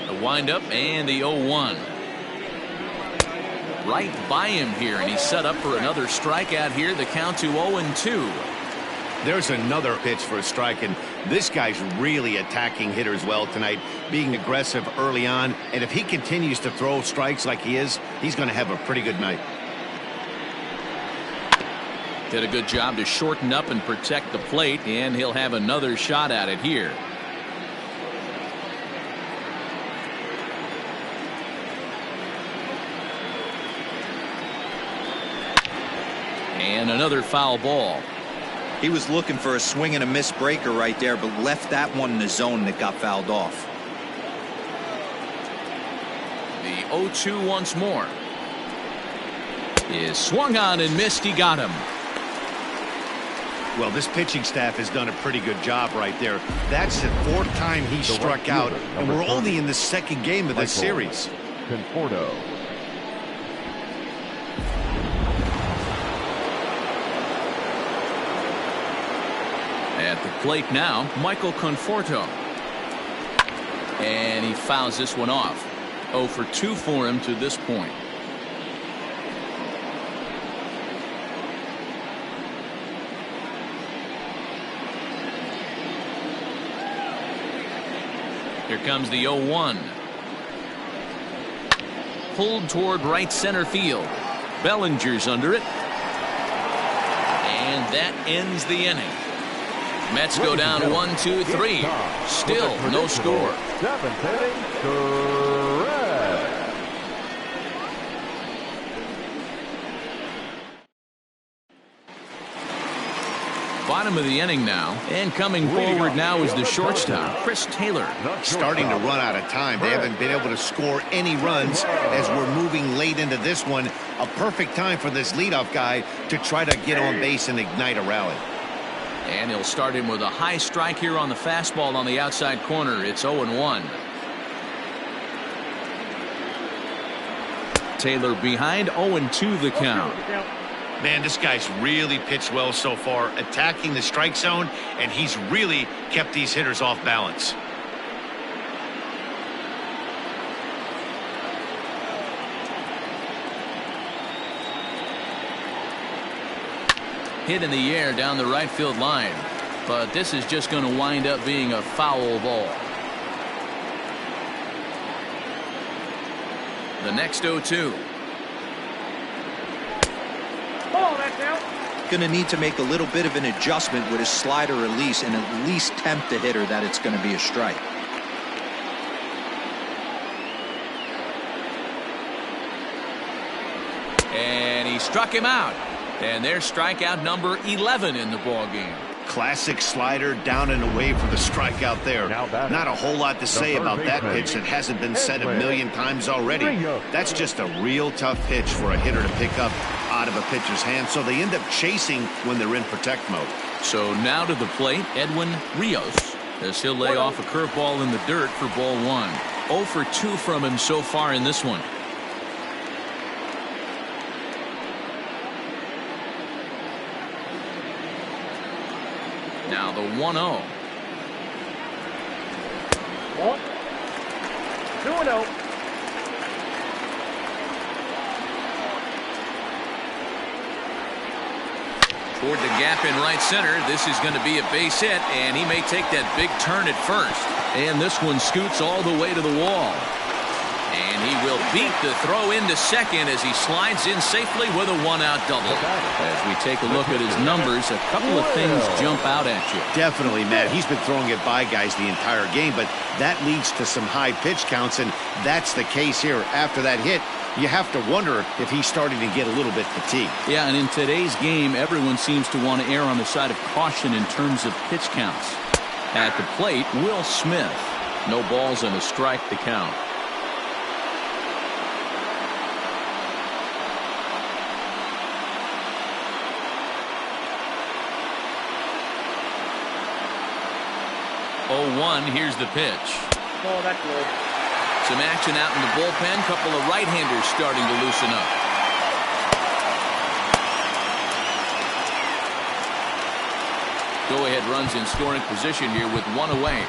The windup and the 0-1. Right by him here, and he's set up for another strikeout here. The count to 0-2. There's another pitch for a strike, and this guy's really attacking hitters well tonight, being aggressive early on, and if he continues to throw strikes like he is, he's going to have a pretty good night. Did a good job to shorten up and protect the plate, and he'll have another shot at it here. And another foul ball. He was looking for a swing and a miss breaker right there, but left that one in the zone that got fouled off. The 0-2 once more. Is swung on and missed. He got him. Well, this pitching staff has done a pretty good job right there. That's the 4th time he struck out, and we're only in the 2nd game of this series. Conforto. At the plate now, Michael Conforto. And he fouls this one off. 0 for 2 for him to this point. Here comes the 0-1. Pulled toward right center field. Bellinger's under it. And that ends the inning. Mets go down 1-2-3. Still no score. 7th inning, correct. Bottom of the inning now, and coming forward now is the shortstop, Chris Taylor. Starting to run out of time. They haven't been able to score any runs as we're moving late into this one. A perfect time for this leadoff guy to try to get on base and ignite a rally. And he'll start him with a high strike here on the fastball on the outside corner. It's 0-1. Taylor behind, 0-2 the count. Man, this guy's really pitched well so far, attacking the strike zone, and he's really kept these hitters off balance. Hit in the air down the right field line, but this is just going to wind up being a foul ball. The next 0-2. Ball, that's out. Going to need to make a little bit of an adjustment with his slider release and at least tempt the hitter that it's going to be a strike. And he struck him out. And there's strikeout number 11 in the ball game. Classic slider down and away for the strikeout there. Not a whole lot to say about that pitch that hasn't been said a million times already. That's just a real tough pitch for a hitter to pick up out of a pitcher's hand, so they end up chasing when they're in protect mode. So now to the plate, Edwin Rios, as he'll lay off a curveball in the dirt for ball 1. 0 for 2 from him so far in this one. Now the 1-0. 1, 2-0. Toward the gap in right center. This is going to be a base hit, and he may take that big turn at first. And this one scoots all the way to the wall. And And he will beat the throw into second as he slides in safely with a one-out double. As we take a look at his numbers, a couple of things jump out at you. Definitely, Matt. He's been throwing it by guys the entire game, but that leads to some high pitch counts, and that's the case here. After that hit, you have to wonder if he's starting to get a little bit fatigued. Yeah, and in today's game, everyone seems to want to err on the side of caution in terms of pitch counts. At the plate, Will Smith. No balls and a strike to count. Oh, 1, here's the pitch. Oh, that's low. Some action out in the bullpen. Couple of right-handers starting to loosen up. Go-ahead runs in scoring position here with one away.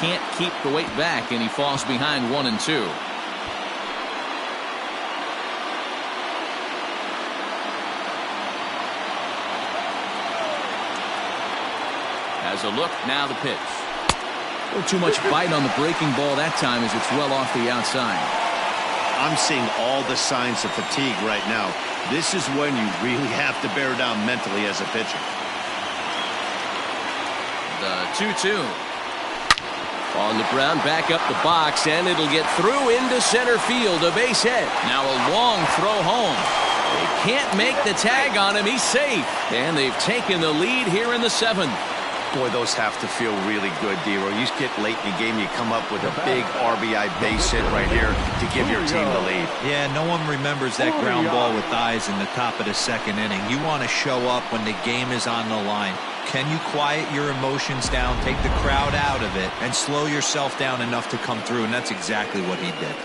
Can't keep the weight back, and he falls behind 1 and 2. Has a look, now the pitch. Oh, too much bite on the breaking ball that time as it's well off the outside. I'm seeing all the signs of fatigue right now. This is when you really have to bear down mentally as a pitcher. The 2-2. On the ground, back up the box, and it'll get through into center field. A base hit. Now a long throw home. They can't make the tag on him. He's safe. And they've taken the lead here in the 7th. Boy, those have to feel really good, D-Roy. You get late in the game, you come up with a big RBI base hit right here to give your team the lead. Yeah, no one remembers that ground ball with eyes in the top of the 2nd inning. You want to show up when the game is on the line. Can you quiet your emotions down, take the crowd out of it, and slow yourself down enough to come through? And that's exactly what he did.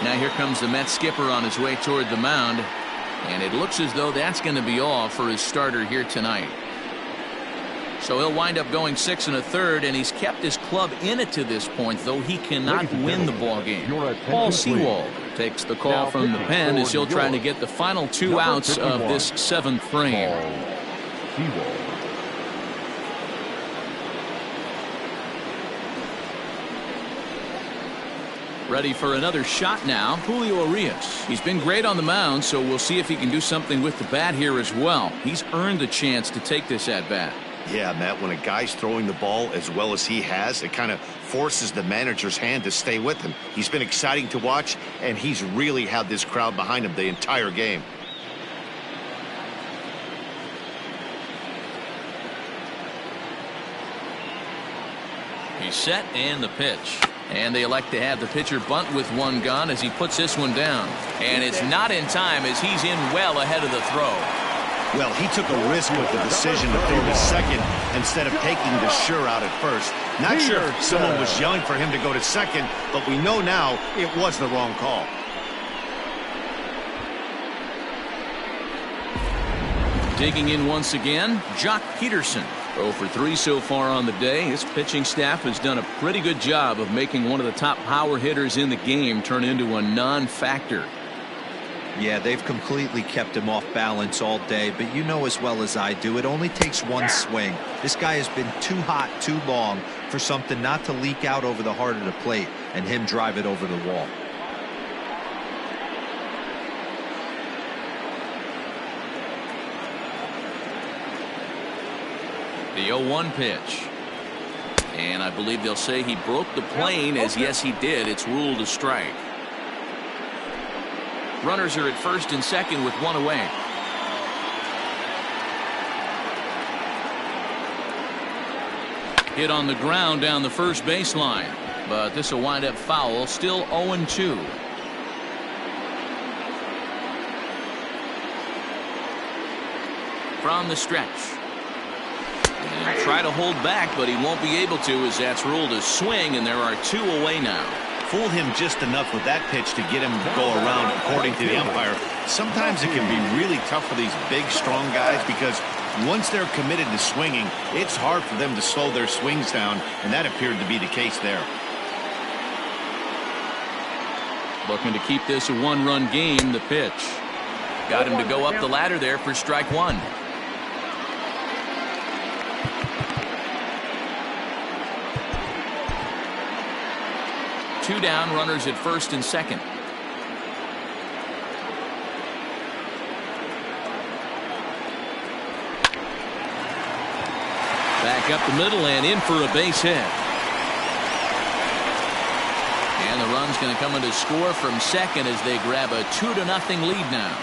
Now here comes the Mets skipper on his way toward the mound. And it looks as though that's going to be all for his starter here tonight. So he'll wind up going 6 1/3, and he's kept his club in it to this point, though he cannot win the ball game. Paul Sewald takes the call from the pen as he'll try to get the final 2 outs of this 7th frame. Ready for another shot now, Julio Urias. He's been great on the mound, so we'll see if he can do something with the bat here as well. He's earned the chance to take this at bat. Yeah, Matt, when a guy's throwing the ball as well as he has, it kind of forces the manager's hand to stay with him. He's been exciting to watch, and he's really had this crowd behind him the entire game. He's set, and the pitch. And they elect to have the pitcher bunt with one gun as he puts this one down. And it's not in time as he's in well ahead of the throw. Well, he took a risk with the decision to throw to second instead of taking the sure out at first. Not sure if someone was yelling for him to go to second, but we know now it was the wrong call. Digging in once again, Jock Peterson. 0 for 3 so far on the day. His pitching staff has done a pretty good job of making one of the top power hitters in the game turn into a non-factor. Yeah, they've completely kept him off balance all day, but you know as well as I do, it only takes one swing. This guy has been too hot too long for something not to leak out over the heart of the plate and him drive it over the wall. The 0-1 pitch. And I believe they'll say he broke the plane, as yes he did. It's ruled a strike. Runners are at first and second with one away. Hit on the ground down the first baseline, but this will wind up foul. Still 0-2. From the stretch. And try to hold back, but he won't be able to, as that's ruled a swing, and there are 2 away now. Fooled him just enough with that pitch to get him to go around, according to the umpire. Sometimes it can be really tough for these big, strong guys because once they're committed to swinging, it's hard for them to slow their swings down, and that appeared to be the case there. Looking to keep this a one-run game. The pitch. Got him to go up the ladder there for strike one. Two down, runners at first and second. Back up the middle and in for a base hit. And the run's going to come in to score from second as they grab a 2-0 lead now.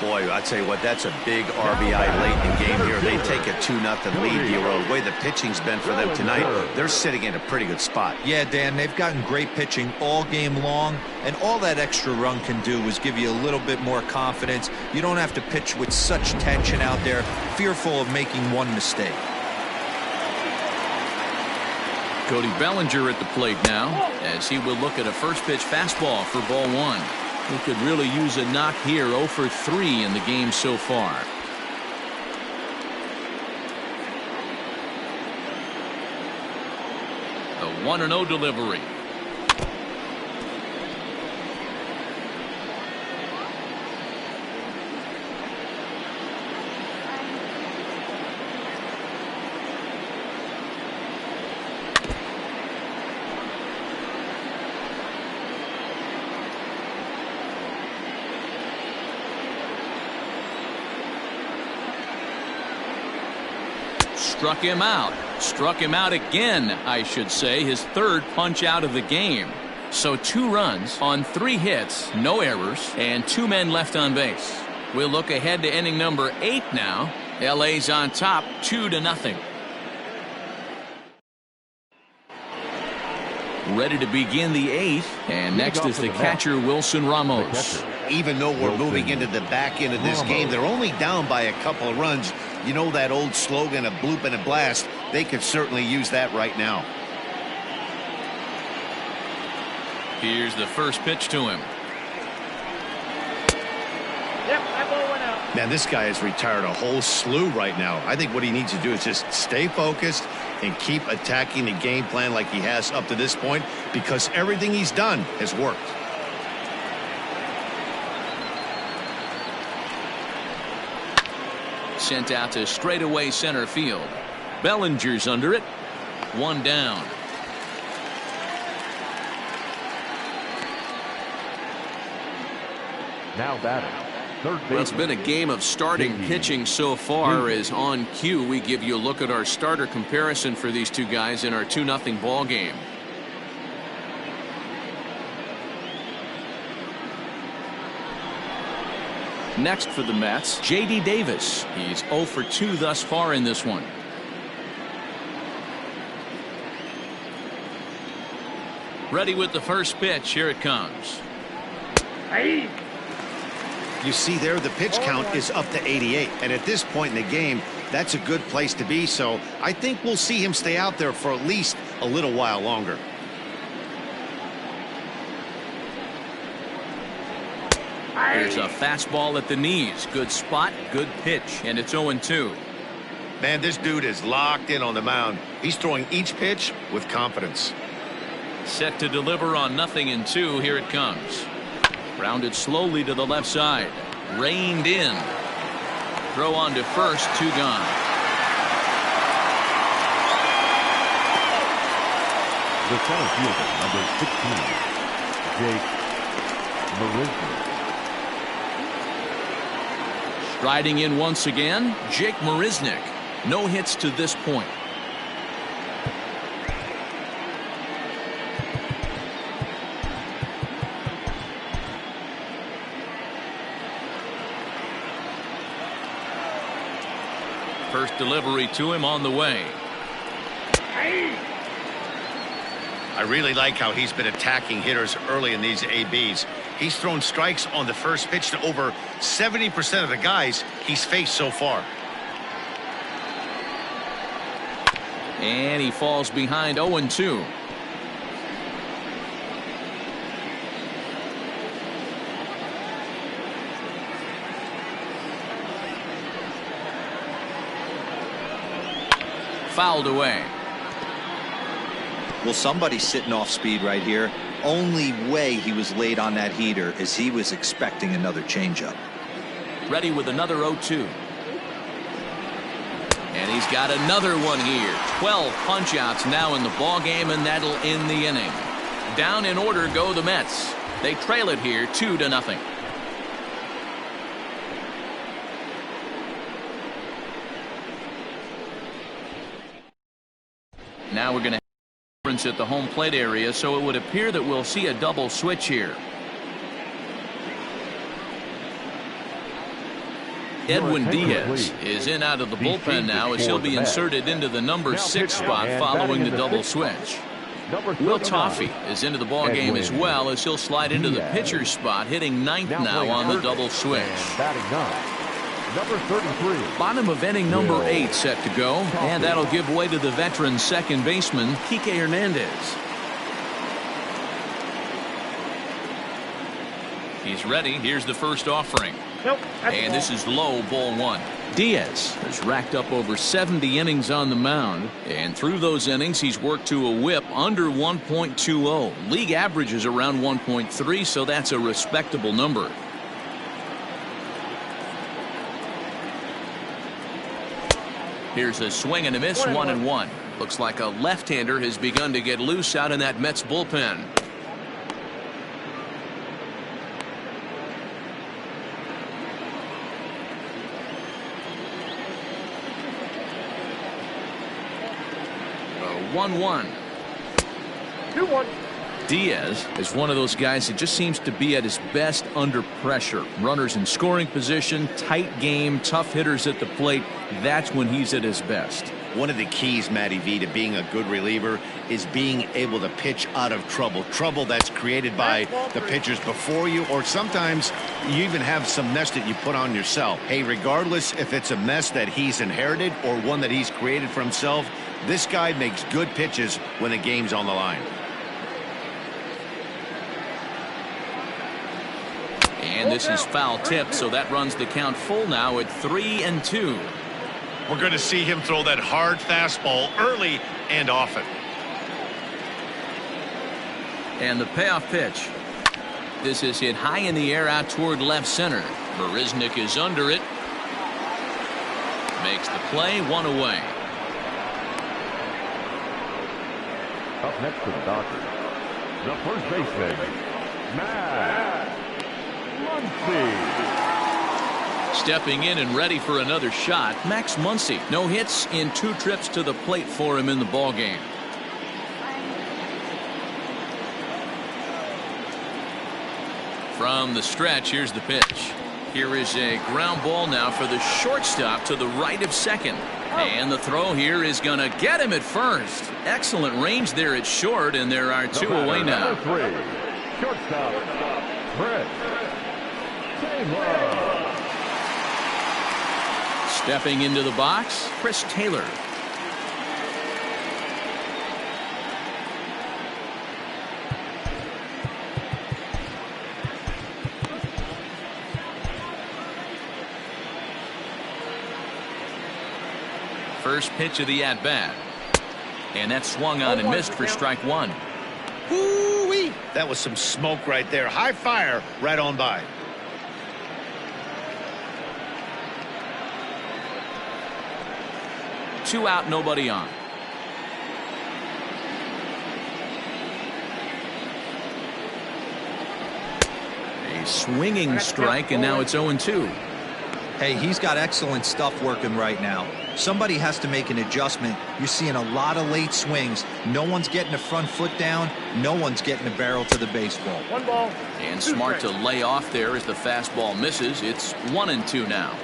Boy, I tell you what, that's a big RBI late in the game here. They take a 2-0 lead. The way the pitching's been for them tonight, they're sitting in a pretty good spot. Yeah, Dan, they've gotten great pitching all game long, and all that extra run can do is give you a little bit more confidence. You don't have to pitch with such tension out there, fearful of making one mistake. Cody Bellinger at the plate now as he will look at a first pitch fastball for ball one. He could really use a knock here. 0 for 3 in the game so far. The 1-0 delivery. Struck him out. Struck him out again, I should say. His third punch out of the game. So 2 runs on 3 hits, no errors, and 2 men left on base. We'll look ahead to inning number 8 now. LA's on top 2-0. Ready to begin the 8th, and next is the catcher Wilson Ramos. Even though we're moving into the back end of this game, they're only down by a couple of runs. You know that old slogan, a bloop and a blast. They could certainly use that right now. Here's the first pitch to him. Yep, that ball went out. Man, this guy has retired a whole slew right now. I think what he needs to do is just stay focused and keep attacking the game plan like he has up to this point, because everything he's done has worked. Sent out to straightaway center field. Bellinger's under it. 1 down. Now batting, third Well, it's baseman. been a game of starting pitching so far. As on cue, we give you a look at our starter comparison for these two guys in our 2-0 ball game. Next for the Mets, J.D. Davis. He's 0 for 2 thus far in this one. Ready with the first pitch. Here it comes. Hey. You see there, the pitch count is up to 88. And at this point in the game, that's a good place to be. So I think we'll see him stay out there for at least a little while longer. There's a fastball at the knees. Good spot, good pitch, and it's 0-2. Man, this dude is locked in on the mound. He's throwing each pitch with confidence. Set to deliver on 0-2. Here it comes. Grounded slowly to the left side. Reined in. Throw on to first. 2 gone. The center fielder, number 16, Jake Marisnick. Striding in once again, Jake Marisnick. No hits to this point. First delivery to him on the way. I really like how he's been attacking hitters early in these ABs. He's thrown strikes on the first pitch to over 70% of the guys he's faced so far. And he falls behind 0-2. Fouled away. Well, somebody's sitting off speed right here. Only way he was late on that heater is he was expecting another changeup. Ready with another 0-2. And he's got another one here. 12 punch-outs now in the ball game, and that'll end the inning. Down in order go the Mets. They trail it here 2-0. Now we're going to have at the home plate area, so it would appear that we'll see a double switch here. Edwin Diaz is in out of the bullpen now as he'll be inserted into the number 6 spot following the double switch. Will Toffey is into the ball game as well as he'll slide into the pitcher's spot, hitting 9th now on the double switch. Number 33. Bottom of inning number 8 set to go, and that'll give way to the veteran second baseman Kike Hernandez. He's ready. Here's the first offering. Nope. And this is low, ball 1. Diaz has racked up over 70 innings on the mound, and through those innings he's worked to a whip under 1.20. League average is around 1.3, so that's a respectable number. Here's a swing and a miss, 1-1. Looks like a left-hander has begun to get loose out in that Mets bullpen. A 1-1. 2-1. Diaz is one of those guys that just seems to be at his best under pressure. Runners in scoring position, tight game, tough hitters at the plate. That's when he's at his best. One of the keys, Matty V, to being a good reliever is being able to pitch out of trouble. Trouble that's created by the pitchers before you, or sometimes you even have some mess that you put on yourself. Hey, regardless if it's a mess that he's inherited or one that he's created for himself, this guy makes good pitches when the game's on the line. And this is foul tip, so that runs the count full now at 3-2. We're going to see him throw that hard fastball early and often. And the payoff pitch. This is hit high in the air out toward left center. Marisnik is under it. Makes the play, 1 away. Up next to the Dodgers, the first baseman, Matt Muncy. Stepping in and ready for another shot, Max Muncy. No hits in 2 trips to the plate for him in the ballgame. From the stretch, here's the pitch. Here is a ground ball now for the shortstop to the right of second. And the throw here is going to get him at first. Excellent range there at short, and there are 2 away now. Number 3, shortstop, Chris Taylor. Stepping into the box, Chris Taylor. First pitch of the at-bat. And that swung on and missed for strike 1. Woo-wee! That was some smoke right there. High fire right on by. Two out, nobody on. A swinging strike, and now it's 0-2. Hey, he's got excellent stuff working right now. Somebody has to make an adjustment. You're seeing a lot of late swings. No one's getting the front foot down. No one's getting the barrel to the baseball. 1 ball. And smart to lay off there as the fastball misses. It's 1-2 now.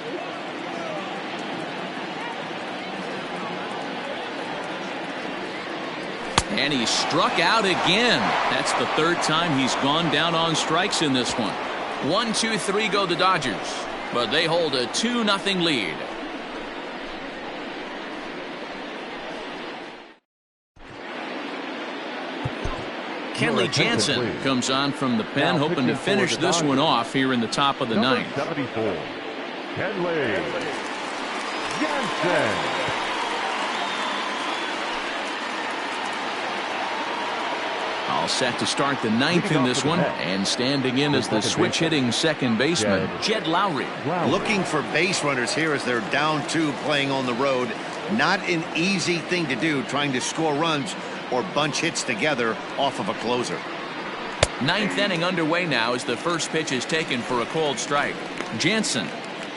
And he struck out again. That's the 3rd time he's gone down on strikes in this one. 1-2-3 go the Dodgers, but they hold a 2-0 lead. Kenley Jansen comes on from the pen, hoping to finish this one off here in the top of the 9th. 74, Kenley Jansen. All set to start the ninth in this one, and standing in as the switch-hitting second baseman, Jed Lowry. Looking for base runners here as they're down 2 playing on the road. Not an easy thing to do, trying to score runs or bunch hits together off of a closer. Ninth inning underway now as the first pitch is taken for a called strike. Jansen,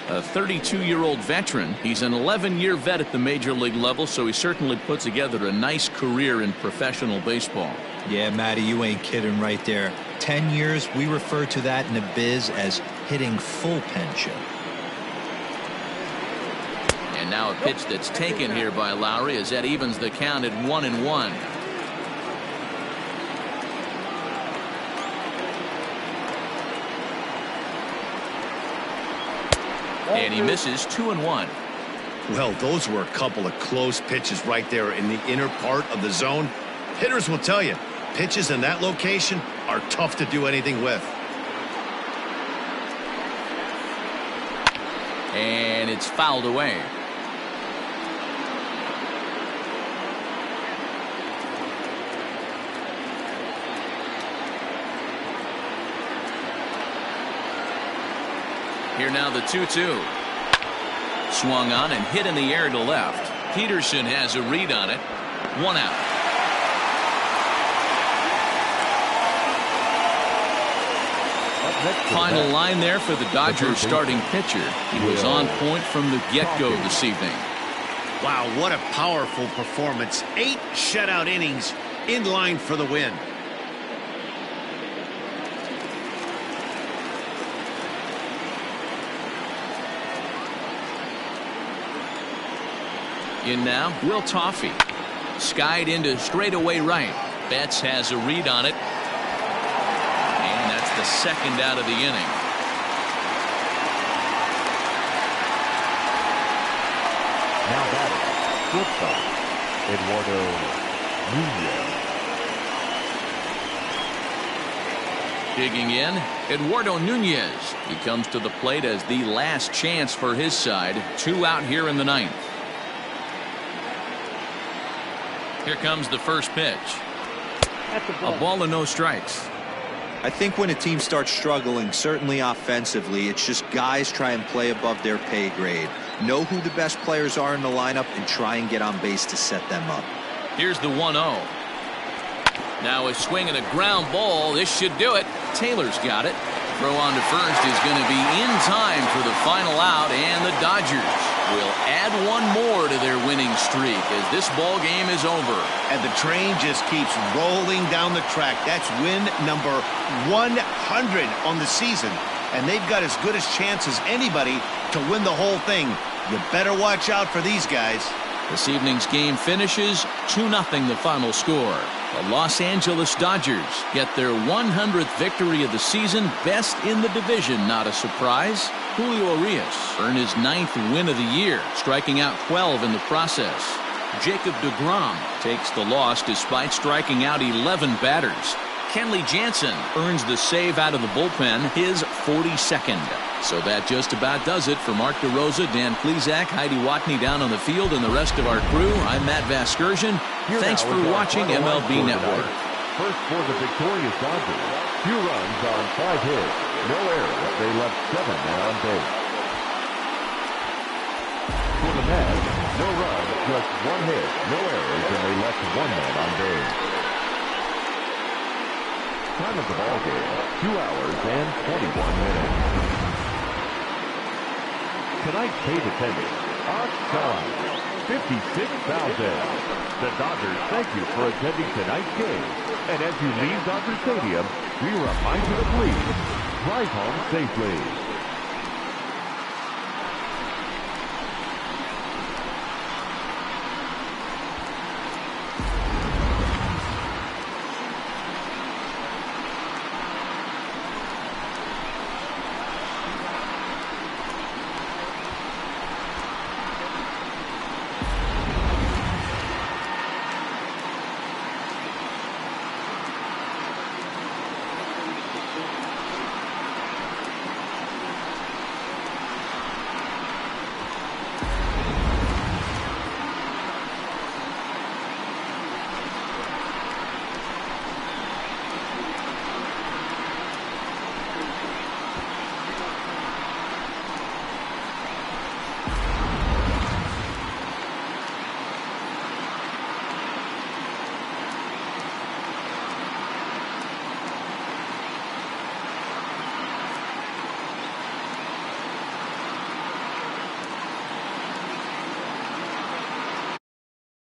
a 32-year-old veteran. He's an 11-year vet at the major league level, so he certainly put together a nice career in professional baseball. Yeah, Matty, you ain't kidding right there. 10 years, we refer to that in the biz as hitting full pension. And now a pitch that's taken here by Lowry as that evens the count at 1-1. And he misses 2-1. Well, those were a couple of close pitches right there in the inner part of the zone. Hitters will tell you, pitches in that location are tough to do anything with. And it's fouled away. Here now the 2-2. Swung on and hit in the air to left. Peterson has a read on it. 1 out. Final line there for the Dodgers starting pitcher. He was on point from the get-go this evening. Wow, what a powerful performance. 8 shutout innings in line for the win. In now, Will Toffee. Skied into straightaway right. Betts has a read on it. And that's the second out of the inning. Now batting, shortstop, Eduardo Nunez. Digging in, Eduardo Nunez. He comes to the plate as the last chance for his side. 2 out here in the ninth. Here comes the first pitch. A ball and no strikes. I think when a team starts struggling, certainly offensively, it's just guys try and play above their pay grade. Know who the best players are in the lineup and try and get on base to set them up. Here's the 1-0. Now a swing and a ground ball. This should do it. Taylor's got it. Throw on to first is going to be in time for the final out, and the Dodgers will add 1 more to their winning streak as this ball game is over. And the train just keeps rolling down the track. That's win number 100 on the season. And they've got as good a chance as anybody to win the whole thing. You better watch out for these guys. This evening's game finishes 2-0 the final score. The Los Angeles Dodgers get their 100th victory of the season, best in the division, not a surprise. Julio Urias earned his 9th win of the year, striking out 12 in the process. Jacob deGrom takes the loss despite striking out 11 batters. Kenley Jansen earns the save out of the bullpen, his 42nd. So that just about does it for Mark DeRosa, Dan Plesac, Heidi Watney down on the field, and the rest of our crew. I'm Matt Vasgersian. Thanks for watching MLB Network. First for the victorious Dodgers. 2 runs on 5 hits. No errors. They left 7 men on base. For the Mets, no runs, just 1 hit. No errors, and they left 1 man on base. Time of the ball game, 2 hours and 21 minutes. Tonight's paid attendance, outside, 56,000. The Dodgers thank you for attending tonight's game. And as you leave Dodger Stadium, we remind you to please drive home safely.